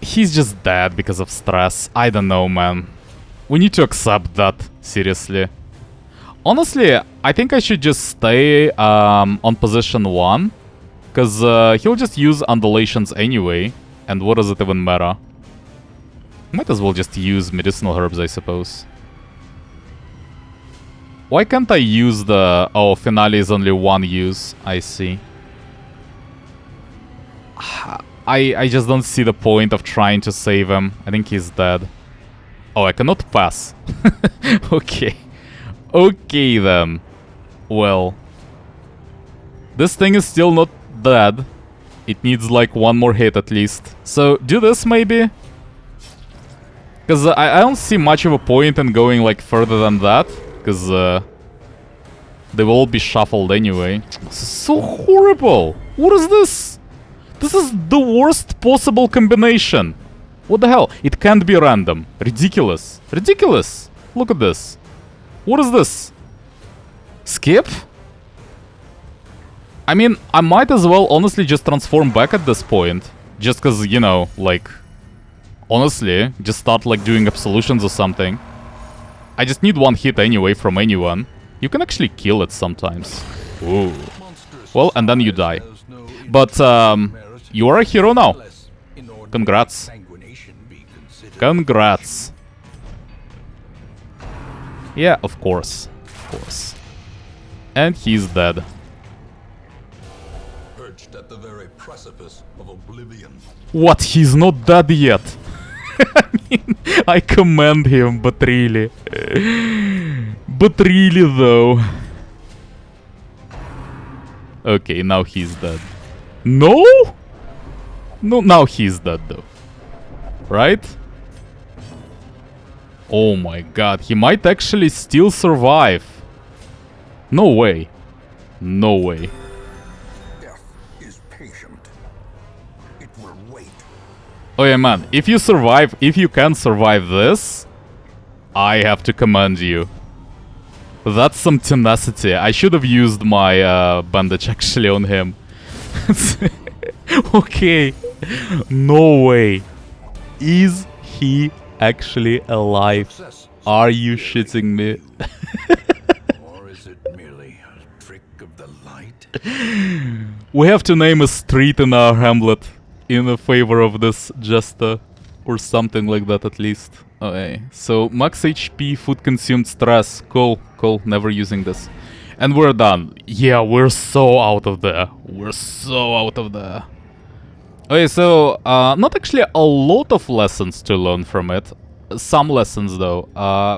He's just dead because of stress. I don't know, man. We need to accept that, seriously. Honestly, I think I should just stay on position 1. Because he'll just use Undulations anyway. And what does it even matter? Might as well just use medicinal herbs, I suppose. Why can't I use the... Oh, Finale is only one use. I see. I just don't see the point of trying to save him. I think he's dead. Oh, I cannot pass. Okay. Okay, then. Well. This thing is still not dead. It needs, like, one more hit at least. So, do this, maybe? Because I don't see much of a point in going, like, further than that. Because, they will all be shuffled anyway. This is so horrible! What is this? This is the worst possible combination. What the hell? It can't be random. Ridiculous. Ridiculous! Look at this. What is this? Skip? I mean, I might as well honestly just transform back at this point. Just because, you know, like... Honestly, just start like doing absolutions or something. I just need one hit anyway from anyone. You can actually kill it sometimes. Ooh. Well, and then you die. But, you are a hero now. Congrats. Congrats. Yeah, of course. Of course. And he's dead. Perched at the very precipice of oblivion. What? He's not dead yet? I mean, I commend him, but really. But really, though. Okay, now he's dead. No? No, now he's dead, though. Right? Oh my god, he might actually still survive. No way. No way. Death is patient. It will wait. Oh yeah, man, if you survive, if you can survive this, I have to commend you. That's some tenacity. I should have used my bandage actually on him. Okay. No way. Is he actually alive? Are you shitting me? Or is it merely a trick of the light? We have to name a street in our hamlet in favor of this jester. Or something like that at least. Okay, so max HP, food consumed, stress. Cool, cool, never using this. And we're done. Yeah, we're so out of there. We're so out of there. Okay, so, not actually a lot of lessons to learn from it. Some lessons, though.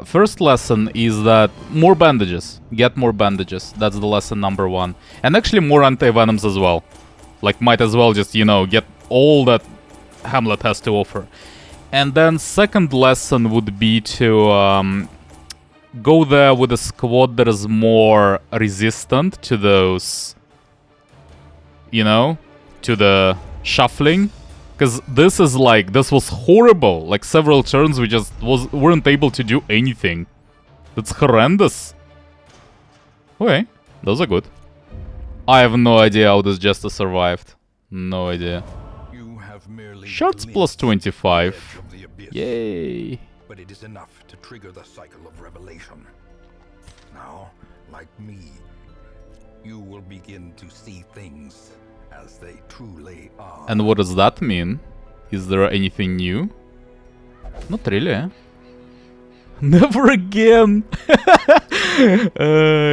First lesson is that more bandages. Get more bandages. That's the lesson number one. And actually more anti-venoms as well. Like, might as well just, you know, get all that Hamlet has to offer. And then second lesson would be to go there with a squad that is more resistant to those, you know, to the shuffling. Because this is like, this was horrible. Like several turns we just weren't able to do anything. That's horrendous. Okay, those are good. I have no idea how this jester survived. No idea. You have merely Shards plus 25. Yay. But it is enough to trigger the cycle of revelation. Now, like me, you will begin to see things as they truly are. And what does that mean? Is there anything new? Not really, eh? Never again!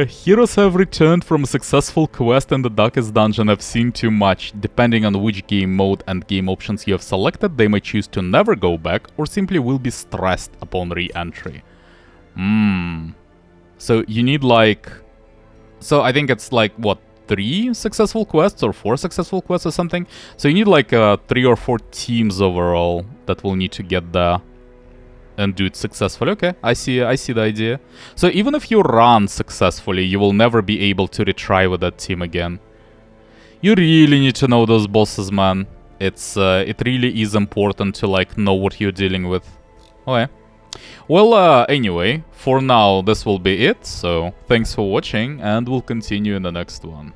Heroes have returned from a successful quest in the darkest dungeon. I've seen too much. Depending on which game mode and game options you have selected, they may choose to never go back or simply will be stressed upon re-entry. So you need like... So I think it's like, what, 3 successful quests or 4 successful quests or something? So you need like 3 or 4 teams overall that will need to get there and do it successfully. Okay, I see the idea. So even if you run successfully, you will never be able to retry with that team again. You really need to know those bosses, man. It's it really is important to like know what you're dealing with. Okay. Well, anyway, for now this will be it. So thanks for watching, and we'll continue in the next one.